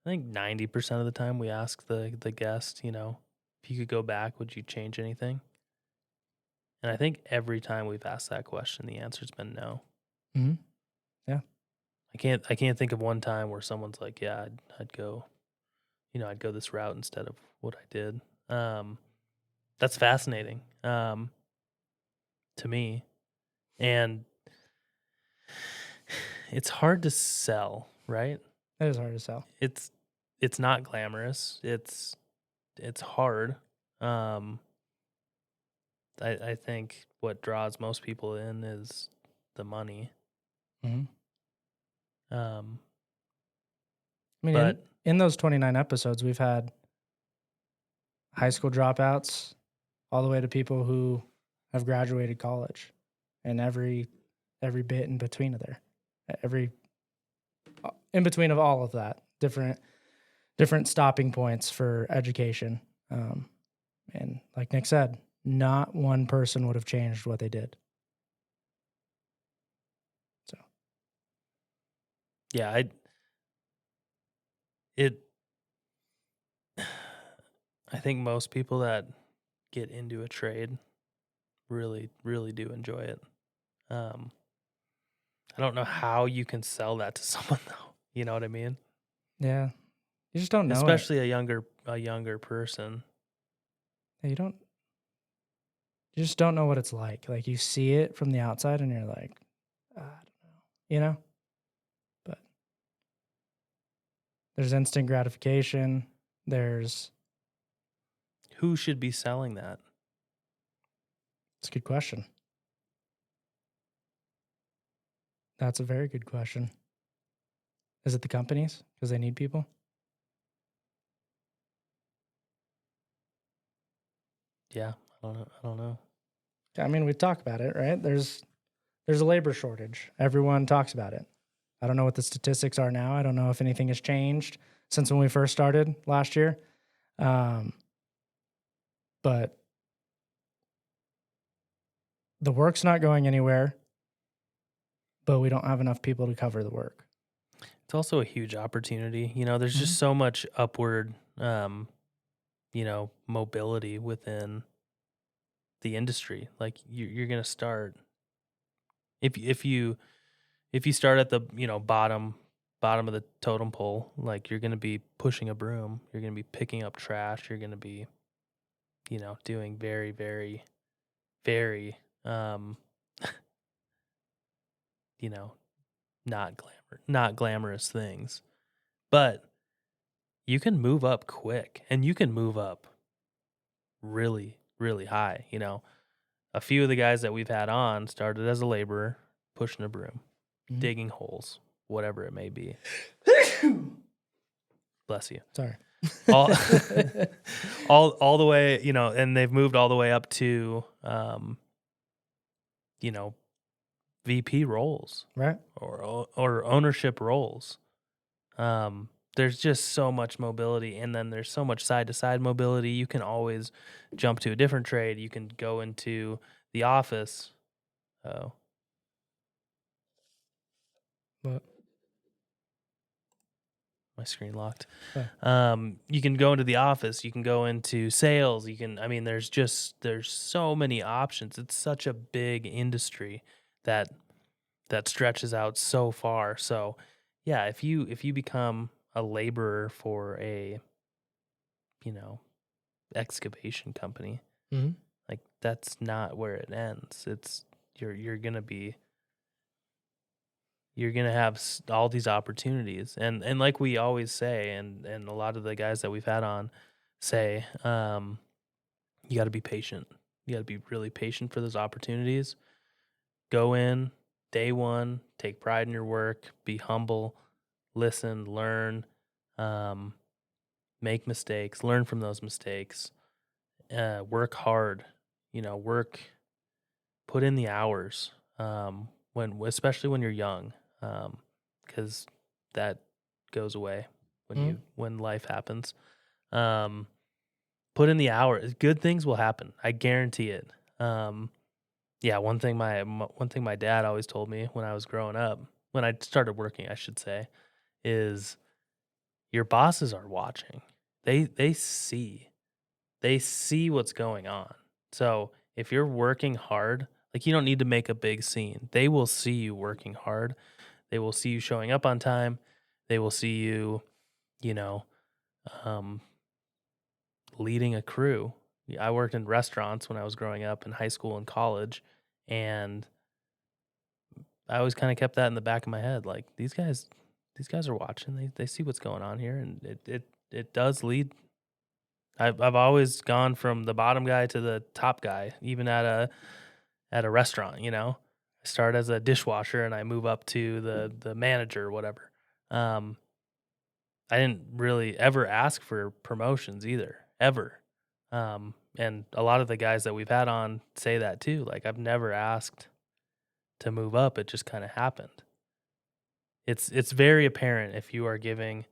I think 90% of the time we ask the guest, if you could go back, would you change anything? And I think every time we've asked that question, the answer's been no. Mm-hmm. Yeah. I can't think of one time where someone's like, yeah, I'd go, I'd go this route instead of what I did. That's fascinating to me. And it's hard to sell, right? It is hard to sell. It's not glamorous. It's hard. I think what draws most people in is the money. Mhm. Um, I mean, but in those 29 episodes, we've had high school dropouts all the way to people who have graduated college, and every bit in between of there, every in between of all of that, different stopping points for education. And like Nick said, not one person would have changed what they did. So yeah, it I think most people that get into a trade really, really do enjoy it. I don't know how you can sell that to someone though. You know what I mean? yeah, you just don't know it. Especially a younger person. Yeah, you just don't know what it's like. Like you see it from the outside, and you're like, I don't know, you know. But there's instant gratification. There's Who should be selling that? It's a good question. That's a very good question. Is it the companies because they need people? Yeah, I don't know. I mean, we talk about it, right? There's a labor shortage. Everyone talks about it. I don't know what the statistics are now. I don't know if anything has changed since when we first started last year. But the work's not going anywhere, but we don't have enough people to cover the work. It's also a huge opportunity. You know, there's Mhm. just so much upward, mobility within the industry. Like you're gonna start if you start at the bottom of the totem pole, like you're gonna be pushing a broom, you're gonna be picking up trash, you're gonna be doing very very very you know not glamorous things, but you can move up quick and you can move up really really high. A few of the guys that we've had on started as a laborer, pushing a broom, Mhm. digging holes, whatever it may be. Bless you. Sorry. All, all the way, and they've moved all the way up to, VP roles Right. or ownership roles. There's just so much mobility, and then there's so much side to side mobility. You can always jump to a different trade. You can go into the office. Oh, But my screen locked. oh. You can go into the office. You can go into sales. There's so many options. It's such a big industry that stretches out so far. So, yeah, if you become a laborer for a you know excavation company, Mhm. like that's not where it ends. It's you're gonna be you're gonna have all these opportunities, and like we always say, and a lot of the guys that we've had on say, you got to be patient. You got to be really patient for those opportunities. Go in day one, take pride in your work, be humble, listen, learn, um, make mistakes, learn from those mistakes, work hard. Work, put in the hours. Especially when you're young, because that goes away Mhm. when life happens. Um, put in the hours. Good things will happen. I guarantee it. Yeah, one thing my dad always told me when I was growing up, when I started working, I should say, is your bosses are watching. They see. They see what's going on. So, if you're working hard, like you don't need to make a big scene. They will see you working hard. They will see you showing up on time. They will see you, you know, um, leading a crew. I worked in restaurants when I was growing up in high school and college, and I always kind of kept that in the back of my head. Like these guys are watching. They see what's going on here, and it does lead I've always gone from the bottom guy to the top guy, even at a restaurant. I start as a dishwasher and I move up to the manager or whatever. I didn't really ever ask for promotions either, ever. And a lot of the guys that we've had on say that too. Like, I've never asked to move up; it just kind of happened. It's very apparent if you are giving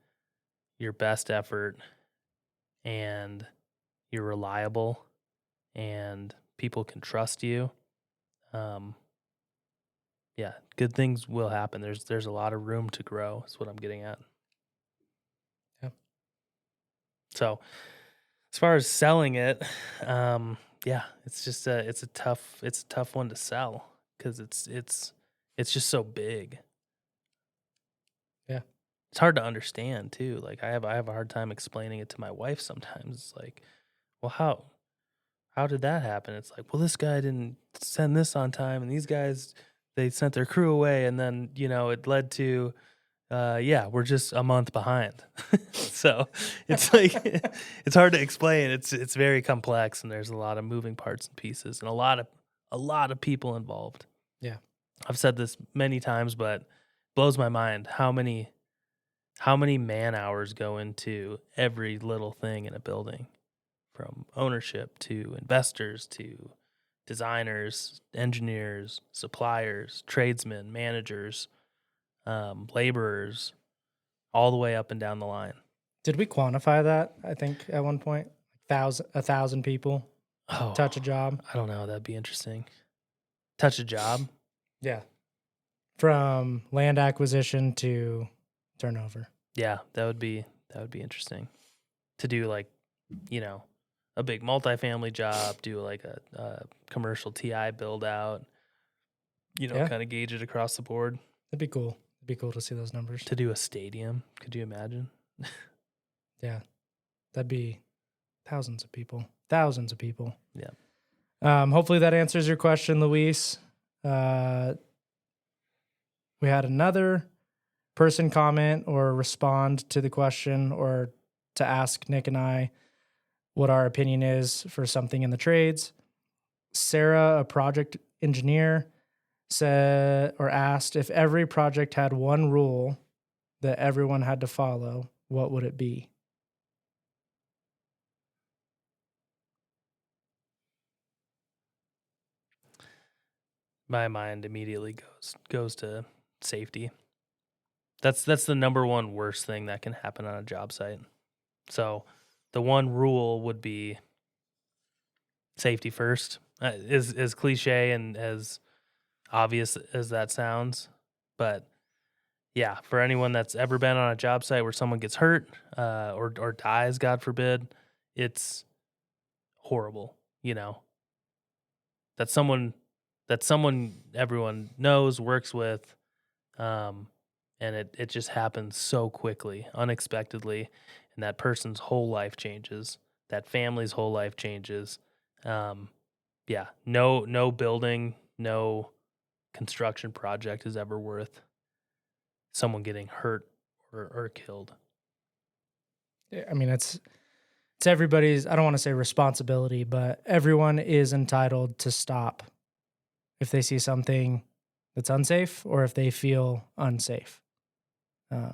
your best effort and you're reliable and people can trust you. Um, yeah, good things will happen. There's a lot of room to grow. Is what I'm getting at. Yeah. So, as far as selling it, yeah, it's a tough one to sell because it's just so big. Yeah. It's hard to understand too. Like, I have a hard time explaining it to my wife sometimes. It's like, well, how did that happen? It's like, well, this guy didn't send this on time, and these guys, they sent their crew away, and then it led to, yeah, we're just a month behind. So it's like it's hard to explain. It's very complex, and there's a lot of moving parts and pieces, and a lot of people involved. Yeah. I've said this many times, but it blows my mind how many man hours go into every little thing in a building, from ownership to investors to designers, engineers, suppliers, tradesmen, managers, laborers, all the way up and down the line. Did we quantify that? I think at one point, 1,000 people touch a job. I don't know. That'd be interesting. Touch a job. Yeah. From land acquisition to turnover. Yeah, that would be interesting to do, like, a big multifamily job, do like a commercial TI build out, Yeah. kind of gauge it across the board. It'd be cool. It'd be cool to see those numbers. To do a stadium, could you imagine? Yeah. That'd be thousands of people. Thousands of people. Yeah. Hopefully that answers your question, Luis. We had another person comment or respond to the question, or to ask Nick and I what our opinion is for something in the trades. Sarah, a project engineer, said or asked, if every project had one rule that everyone had to follow, what would it be? My mind immediately goes to safety. That's the number one worst thing that can happen on a job site. So the one rule would be safety first. As cliche and as obvious as that sounds, but yeah, for anyone that's ever been on a job site where someone gets hurt or dies, God forbid, it's horrible. That someone everyone knows, works with, and it just happens so quickly, unexpectedly, and that person's whole life changes. That family's whole life changes. Yeah, no building, no construction project is ever worth someone getting hurt or killed. Yeah, I mean, it's everybody's, I don't want to say responsibility, but everyone is entitled to stop if they see something that's unsafe or if they feel unsafe. I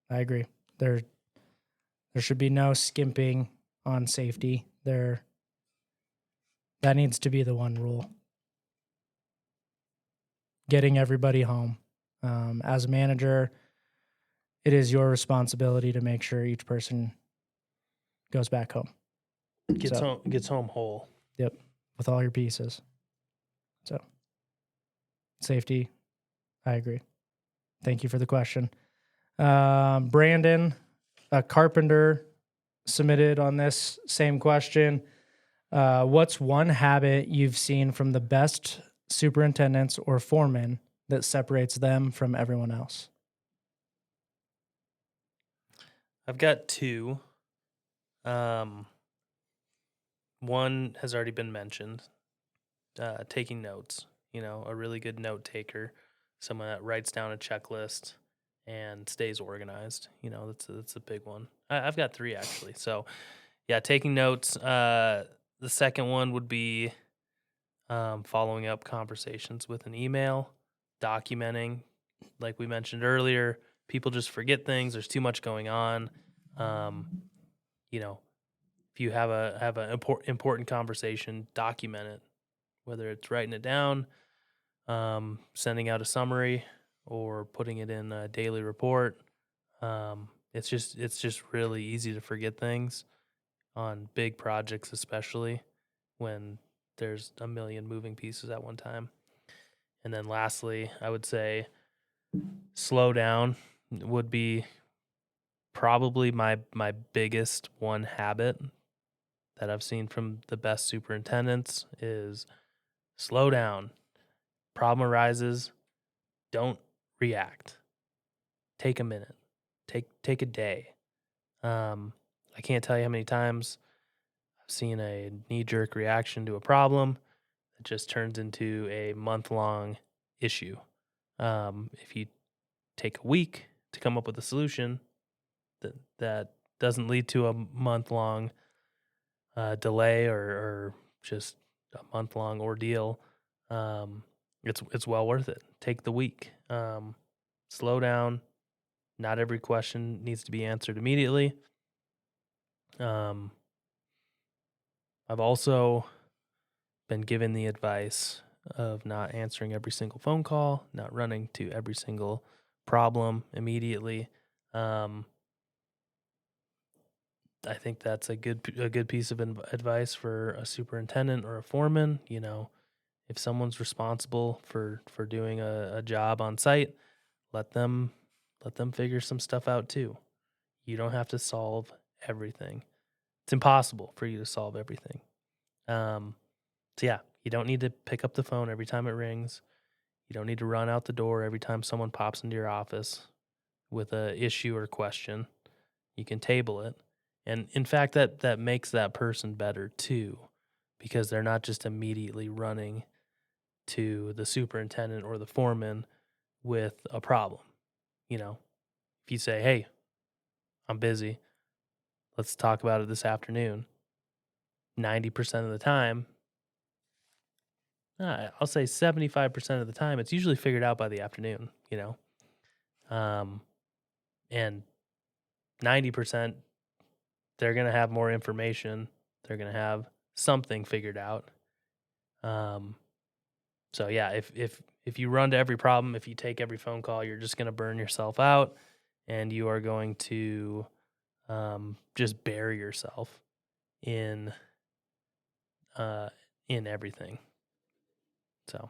agree. There should be no skimping on safety. That needs to be the one rule. Getting everybody home. As a manager, it is your responsibility to make sure each person goes back home. Gets home whole. Yep, with all your pieces. So, safety, I agree. Thank you for the question. Brandon, a carpenter, submitted on this same question. What's one habit you've seen from the best superintendents or foremen that separates them from everyone else? I've got two. One has already been mentioned. Taking notes. A really good note taker, someone that writes down a checklist and stays organized. That's a big one. I've got 3 actually. So yeah, taking notes. The second one would be following up conversations with an email, documenting, like we mentioned earlier. People just forget things. There's too much going on. If you have an important conversation, document it. Whether it's writing it down, sending out a summary, or putting it in a daily report. It's just really easy to forget things on big projects, especially when there's a million moving pieces at one time. And then lastly, I would say slow down would be probably my biggest one habit that I've seen from the best superintendents is slow down. Problem arises, don't react. Take a minute. Take a day. I can't tell you how many times I've seen a knee-jerk reaction to a problem that just turns into a month-long issue. If you take a week to come up with a solution that doesn't lead to a month-long delay or just a month-long ordeal, it's well worth it. Take the week. Slow down. Not every question needs to be answered immediately. I've also been given the advice of not answering every single phone call, not running to every single problem immediately. I think that's a good piece of advice for a superintendent or a foreman. If someone's responsible for doing a job on site, let them figure some stuff out too. You don't have to solve everything. It's impossible for you to solve everything. So yeah, you don't need to pick up the phone every time it rings. You don't need to run out the door every time someone pops into your office with a issue or question. You can table it. And in fact, that makes that person better too, because they're not just immediately running to the superintendent or the foreman with a problem. If you say, hey, I'm busy, let's talk about it this afternoon, 90% of the time, I'll say 75% of the time, it's usually figured out by the afternoon, and 90%, they're going to have more information. They're going to have something figured out. So yeah, if you run to every problem, if you take every phone call, you're just going to burn yourself out, and you are going to just bury yourself in everything. So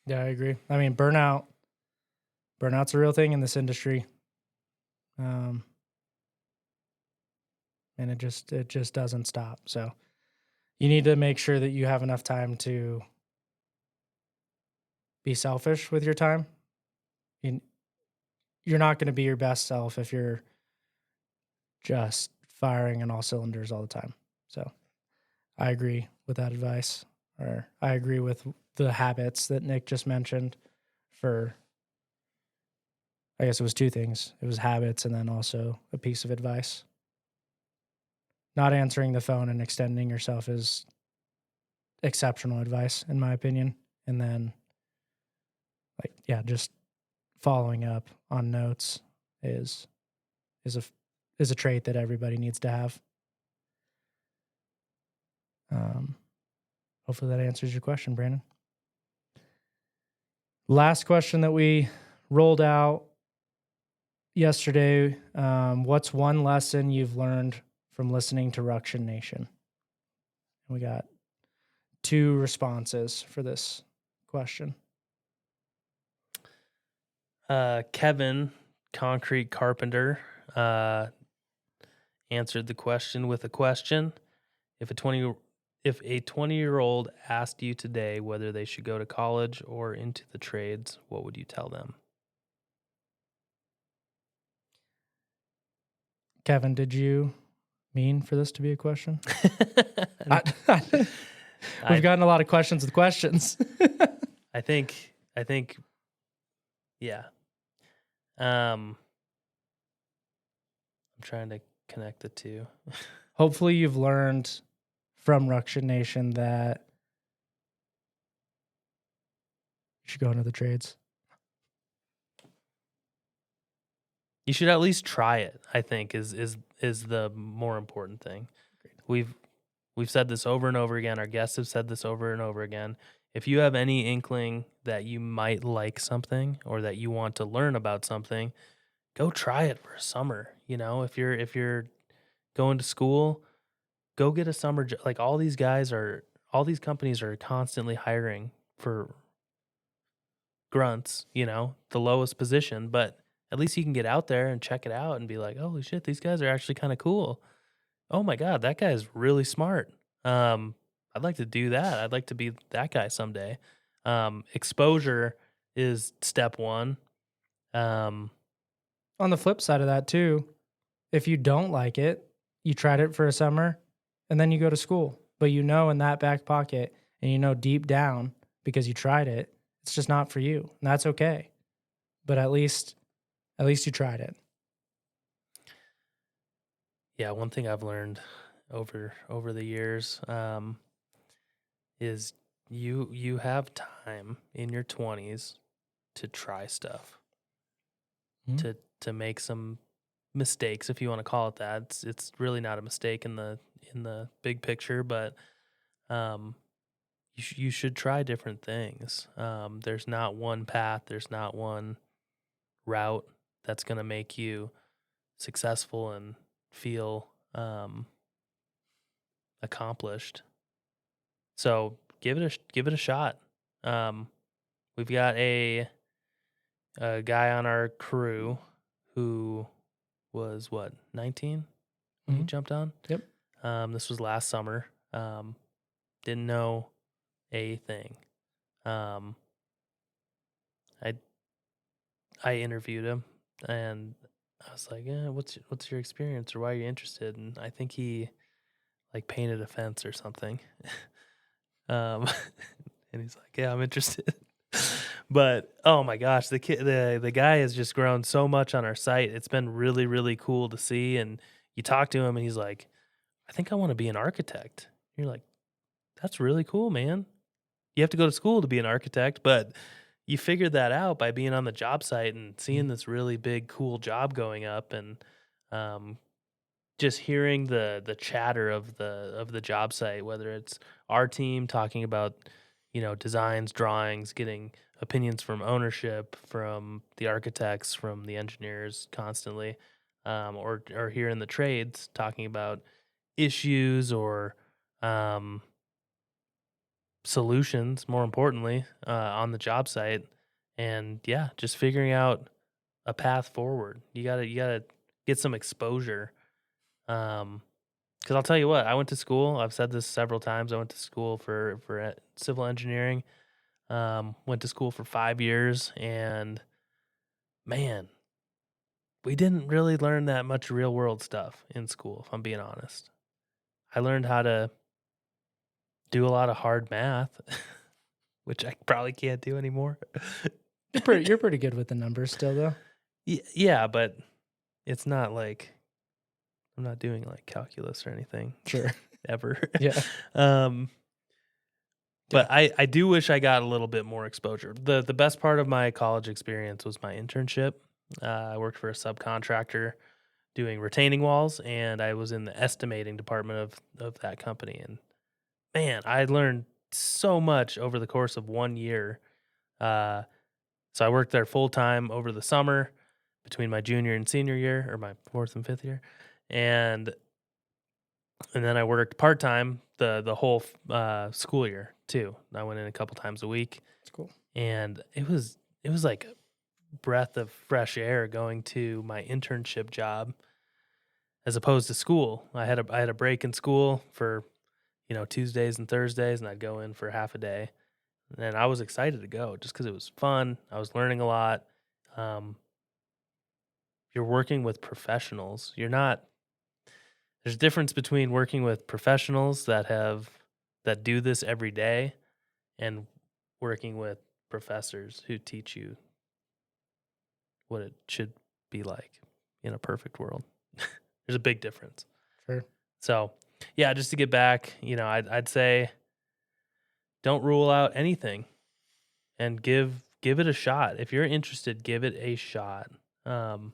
Yeah, I agree. I mean, burnout's a real thing in this industry. And it just doesn't stop. So you need to make sure that you have enough time to be selfish with your time. You're not going to be your best self if you're just firing on all cylinders all the time. So I agree with that advice, or I agree with the habits that Nick just mentioned. I guess it was 2 things. It was habits and then also a piece of advice. Not answering the phone and extending yourself is exceptional advice, in my opinion. And then, just following up on notes is a trait that everybody needs to have. Hopefully that answers your question, Brandon. Last question that we rolled out yesterday. What's one lesson you've learned from listening to Ruction Nation? And we got 2 responses for this question. Kevin, Concrete Carpenter, answered the question with a question. If a 20-year-old asked you today whether they should go to college or into the trades, what would you tell them? Kevin, did you mean for this to be a question? We've gotten a lot of questions with questions. I think Yeah. I'm trying to connect the two. Hopefully you've learned from Ruction Nation that you should go into the trades. You should at least try it, I think, is the more important thing. We've said this over and over again. Our guests have said this over and over again. If you have any inkling that you might like something or that you want to learn about something, go try it for a summer. You know, if you're going to school, go get a summer job. Like all these companies are constantly hiring for grunts, you know, the lowest position, but at least you can get out there and check it out and be like, holy shit, these guys are actually kind of cool. Oh my God, that guy's really smart. I'd like to do that. I'd like to be that guy someday. Exposure is step one. Um, On the flip side of that too, if you don't like it, you tried it for a summer and then you go to school, but you know in that back pocket and you know deep down because you tried it, it's just not for you. And that's okay. But at least you tried it. yeah, one thing I've learned over the years is you have time in your 20s to try stuff, Mhm. to make some mistakes, if you want to call it that. It's really not a mistake in the big picture, but um, you should try different things. There's not one path. There's not one route that's going to make you successful and feel accomplished. So give it a shot. We've got a guy on our crew who was what 19 when he Mhm. jumped on. Yep. This was last summer. Didn't know a thing. Um, I I interviewed him and I was like, "Yeah, what's your experience or why are you interested?" And I think he like painted a fence or something. Um, and he's like, "Yeah, I'm interested." But oh my gosh, the guy has just grown so much on our site. It's been really really cool to see. And you talk to him, and he's like, "I think I want to be an architect." You're like, "That's really cool, man." You have to go to school to be an architect, but you figured that out by being on the job site and seeing this really big, cool job going up, and um, just hearing the chatter of the job site, whether it's our team talking about, you know, designs, drawings, getting opinions from ownership, from the architects, from the engineers constantly, or hearing the trades talking about issues or um, solutions, more importantly, on the job site, and yeah, just figuring out a path forward. You gotta get some exposure. Because I'll tell you what, I went to school. I've said this several times. I went to school for civil engineering. Went to school for 5 years, and man, we didn't really learn that much real world stuff in school. If I'm being honest, I learned how to do a lot of hard math, which I probably can't do anymore. You're pretty good with the numbers still though. Yeah, but it's not like I'm not doing like calculus or anything Sure. ever. Yeah. um, Yeah. but I do wish I got a little bit more exposure. The best part of my college experience was my internship. I worked for a subcontractor doing retaining walls, and I was in the estimating department of that company. And man, I learned so much over the course of 1 year. Uh, so I worked there full time over the summer between my junior and senior year, or my fourth and fifth year, and then I worked part time the whole school year too. I went in a couple times a week, It's cool. and it was like a breath of fresh air going to my internship job as opposed to school. I had a break in school for, you know, Tuesdays and Thursdays, and I'd go in for half a day, and I was excited to go just because it was fun. I was learning a lot. Um, you're working with professionals. You're not. There's a difference between working with professionals that do this every day and working with professors who teach you what it should be like in a perfect world. There's a big difference. Sure. So, yeah, just to get back, I'd say don't rule out anything and give it a shot. If you're interested, give it a shot. And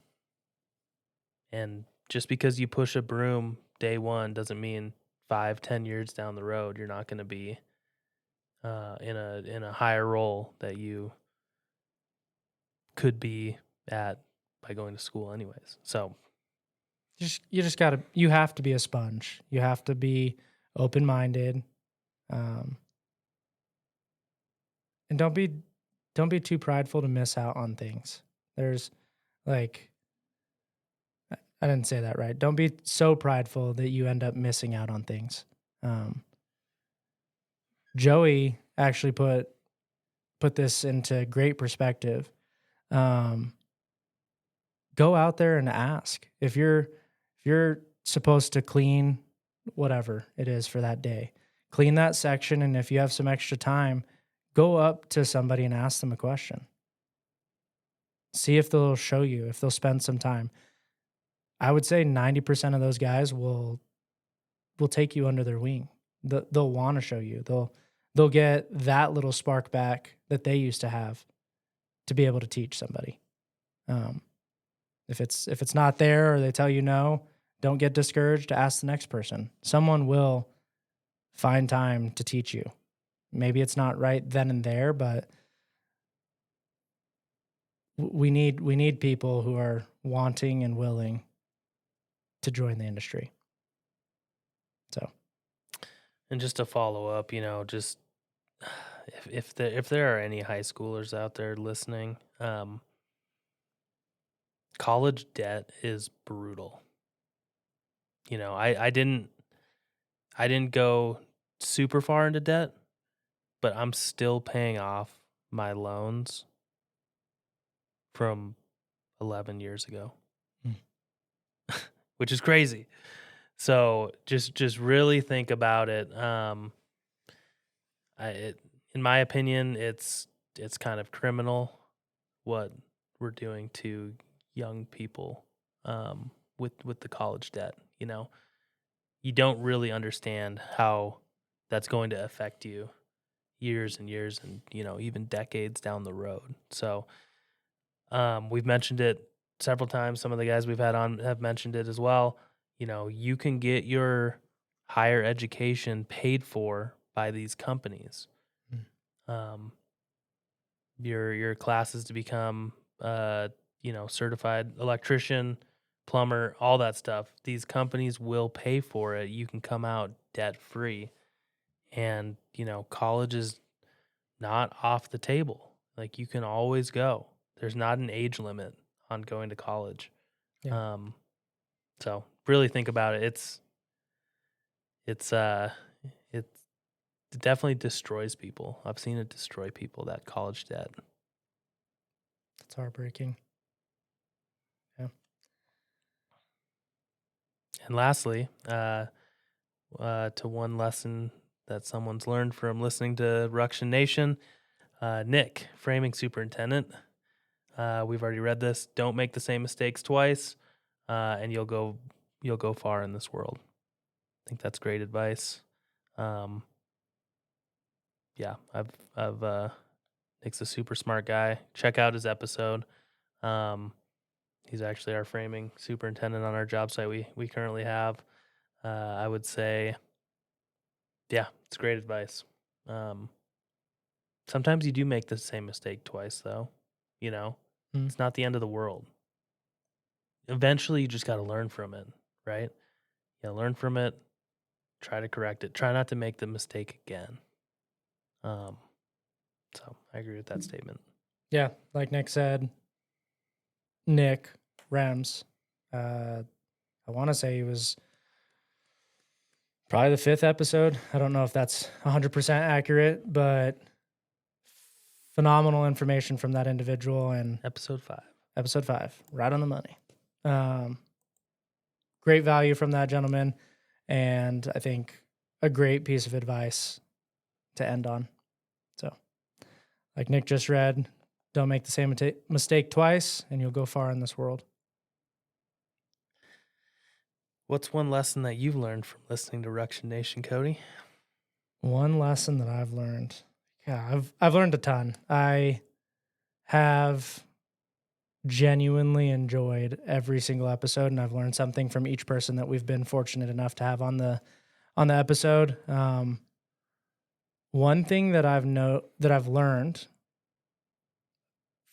just because you push a broom day one doesn't mean 5-10 years down the road you're not going to be in a higher role that you could be at by going to school anyways. So you have to be a sponge. You have to be open-minded. And don't be too prideful to miss out on things. There's like, I didn't say that right. Don't be so prideful that you end up missing out on things. Joey actually put this into great perspective. Go out there and ask. If you're supposed to clean whatever it is for that day, clean that section, and if you have some extra time, go up to somebody and ask them a question. See if they'll show you, if they'll spend some time. I would say 90% of those guys will take you under their wing. They'll want to show you. They'll get that little spark back that they used to have to be able to teach somebody. If it's not there or they tell you no, don't get discouraged. Ask the next person. Someone will find time to teach you. Maybe it's not right then and there, but we need people who are wanting and willing to join the industry. So, and just to follow up, just if there are any high schoolers out there listening, college debt is brutal. I didn't go super far into debt, but I'm still paying off my loans from 11 years ago, which is crazy. So just really think about it. In my opinion, it's kind of criminal what we're doing to young people with the college debt. You don't really understand how that's going to affect you years and years and even decades down the road. So we've mentioned it several times. Some of the guys we've had on have mentioned it as well. You can get your higher education paid for by these companies. Your classes to become certified electrician, plumber, all that stuff. These companies will pay for it. You can come out debt free. And, college is not off the table. Like, you can always go. There's not an age limit on going to college. yeah. So really think about it. It definitely destroys people. I've seen it destroy people, that college debt. It's heartbreaking. Yeah. And lastly, to one lesson that someone's learned from listening to Ruction Nation, Nick, framing superintendent. We've already read this. Don't make the same mistakes twice, and you'll go far in this world. I think that's great advice. Yeah, I've Nick's a super smart guy. Check out his episode. He's actually our framing superintendent on our job site we currently have. I would say, yeah, it's great advice. Sometimes you do make the same mistake twice, though. It's not the end of the world. Eventually, you just got to learn from it, right? Yeah, learn from it. Try to correct it. Try not to make the mistake again. So I agree with that statement. Yeah, like Nick said, Nick Rems, I want to say he was probably the 5th episode. I don't know if that's 100% accurate, but phenomenal information from that individual. And Episode 5, right on the money. Great value from that gentleman, and I think a great piece of advice to end on. So, like Nick just read, Don't make the same mistake twice, and you'll go far in this world. What's one lesson that you've learned from listening to Ruction Nation, Cody? One lesson that I've learned. Yeah, I've learned a ton. I have genuinely enjoyed every single episode, and I've learned something from each person that we've been fortunate enough to have on the episode. One thing that I've learned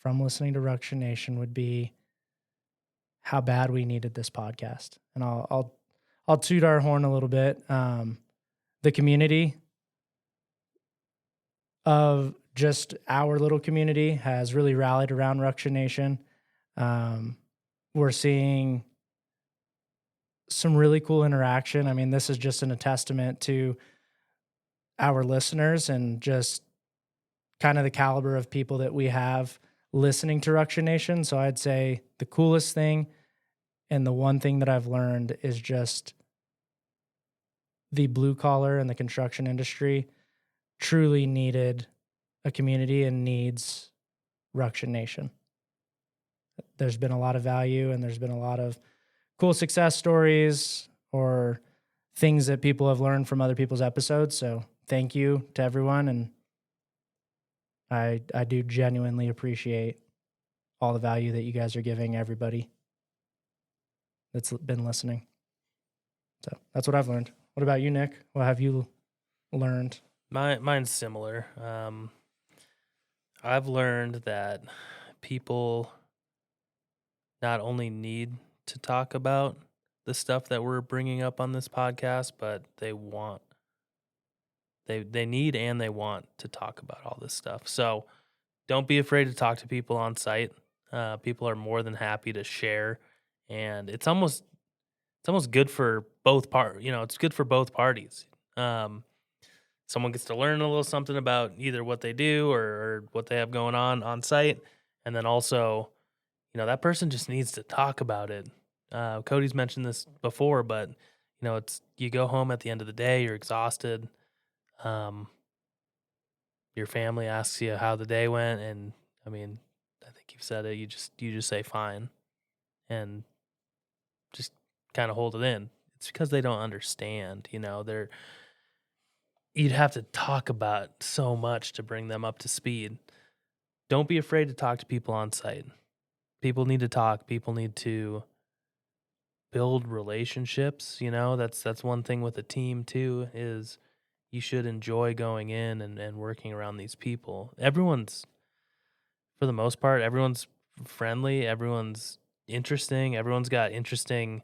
from listening to Ruction Nation would be how bad we needed this podcast. And I'll toot our horn a little bit. The community of just our little community has really rallied around Ruction Nation. We're seeing some really cool interaction. I mean, this is just a testament to our listeners and just kind of the caliber of people that we have listening to Ruction Nation. So I'd say the coolest thing and the one thing that I've learned is just the blue collar and the construction industry truly needed a community and needs Ruction Nation. There's been a lot of value and there's been a lot of cool success stories or things that people have learned from other people's episodes. So thank you to everyone. And I do genuinely appreciate all the value that you guys are giving everybody that's been listening. So that's what I've learned. What about you, Nick? What have you learned? Mine's similar. I've learned that people not only need to talk about the stuff that we're bringing up on this podcast, but they need and they want to talk about all this stuff. So don't be afraid to talk to people on site. People are more than happy to share, and it's almost good for both it's good for both parties. Someone gets to learn a little something about either what they do or what they have going on site. And then also, that person just needs to talk about it. Cody's mentioned this before, but it's, you go home at the end of the day, you're exhausted. Your family asks you how the day went. And I mean, I think you've said it, you just say fine and just kind of hold it in. It's because they don't understand, you'd have to talk about so much to bring them up to speed. Don't be afraid to talk to people on site. People need to talk. People need to build relationships. That's one thing with a team too, is you should enjoy going in and working around these people. For the most part, everyone's friendly. Everyone's interesting. Everyone's got interesting,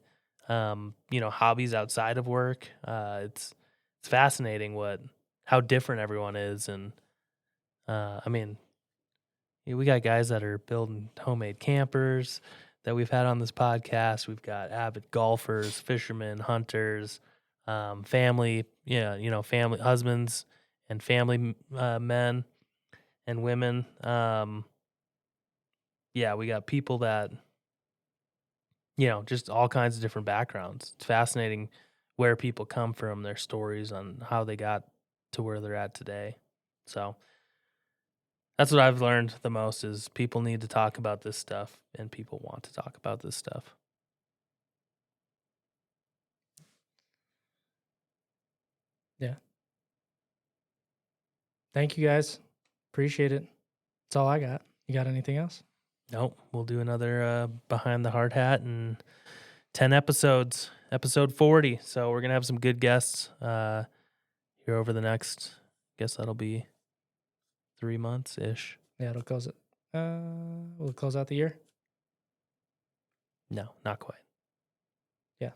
hobbies outside of work. It's fascinating how different everyone is. And we got guys that are building homemade campers that we've had on this podcast. We've got avid golfers, fishermen, hunters, family, family husbands and family men and women. We got people that, just all kinds of different backgrounds. It's fascinating where people come from, their stories on how they got to where they're at today. So that's what I've learned the most, is people need to talk about this stuff and people want to talk about this stuff. Yeah. Thank you guys. Appreciate it. That's all I got. You got anything else? Nope. We'll do another Behind the Hard Hat in 10 episodes, episode 40. So we're going to have some good guests here over the next, I guess that'll be 3 months-ish. Yeah, it'll close it. Will it close out the year? No, not quite. Yeah.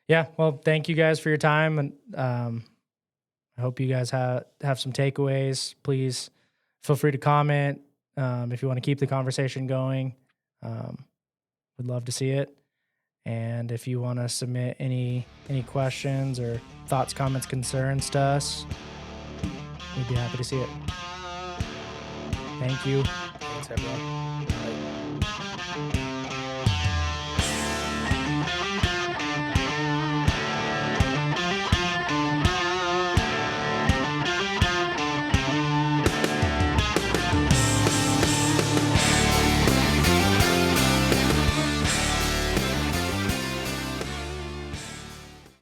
Yeah. Well, thank you guys for your time. And I hope you guys have some takeaways. Please feel free to comment if you want to keep the conversation going. We'd love to see it. And if you want to submit any questions or thoughts, comments, concerns to us, we'd be happy to see it. Thank you. Thanks, everyone.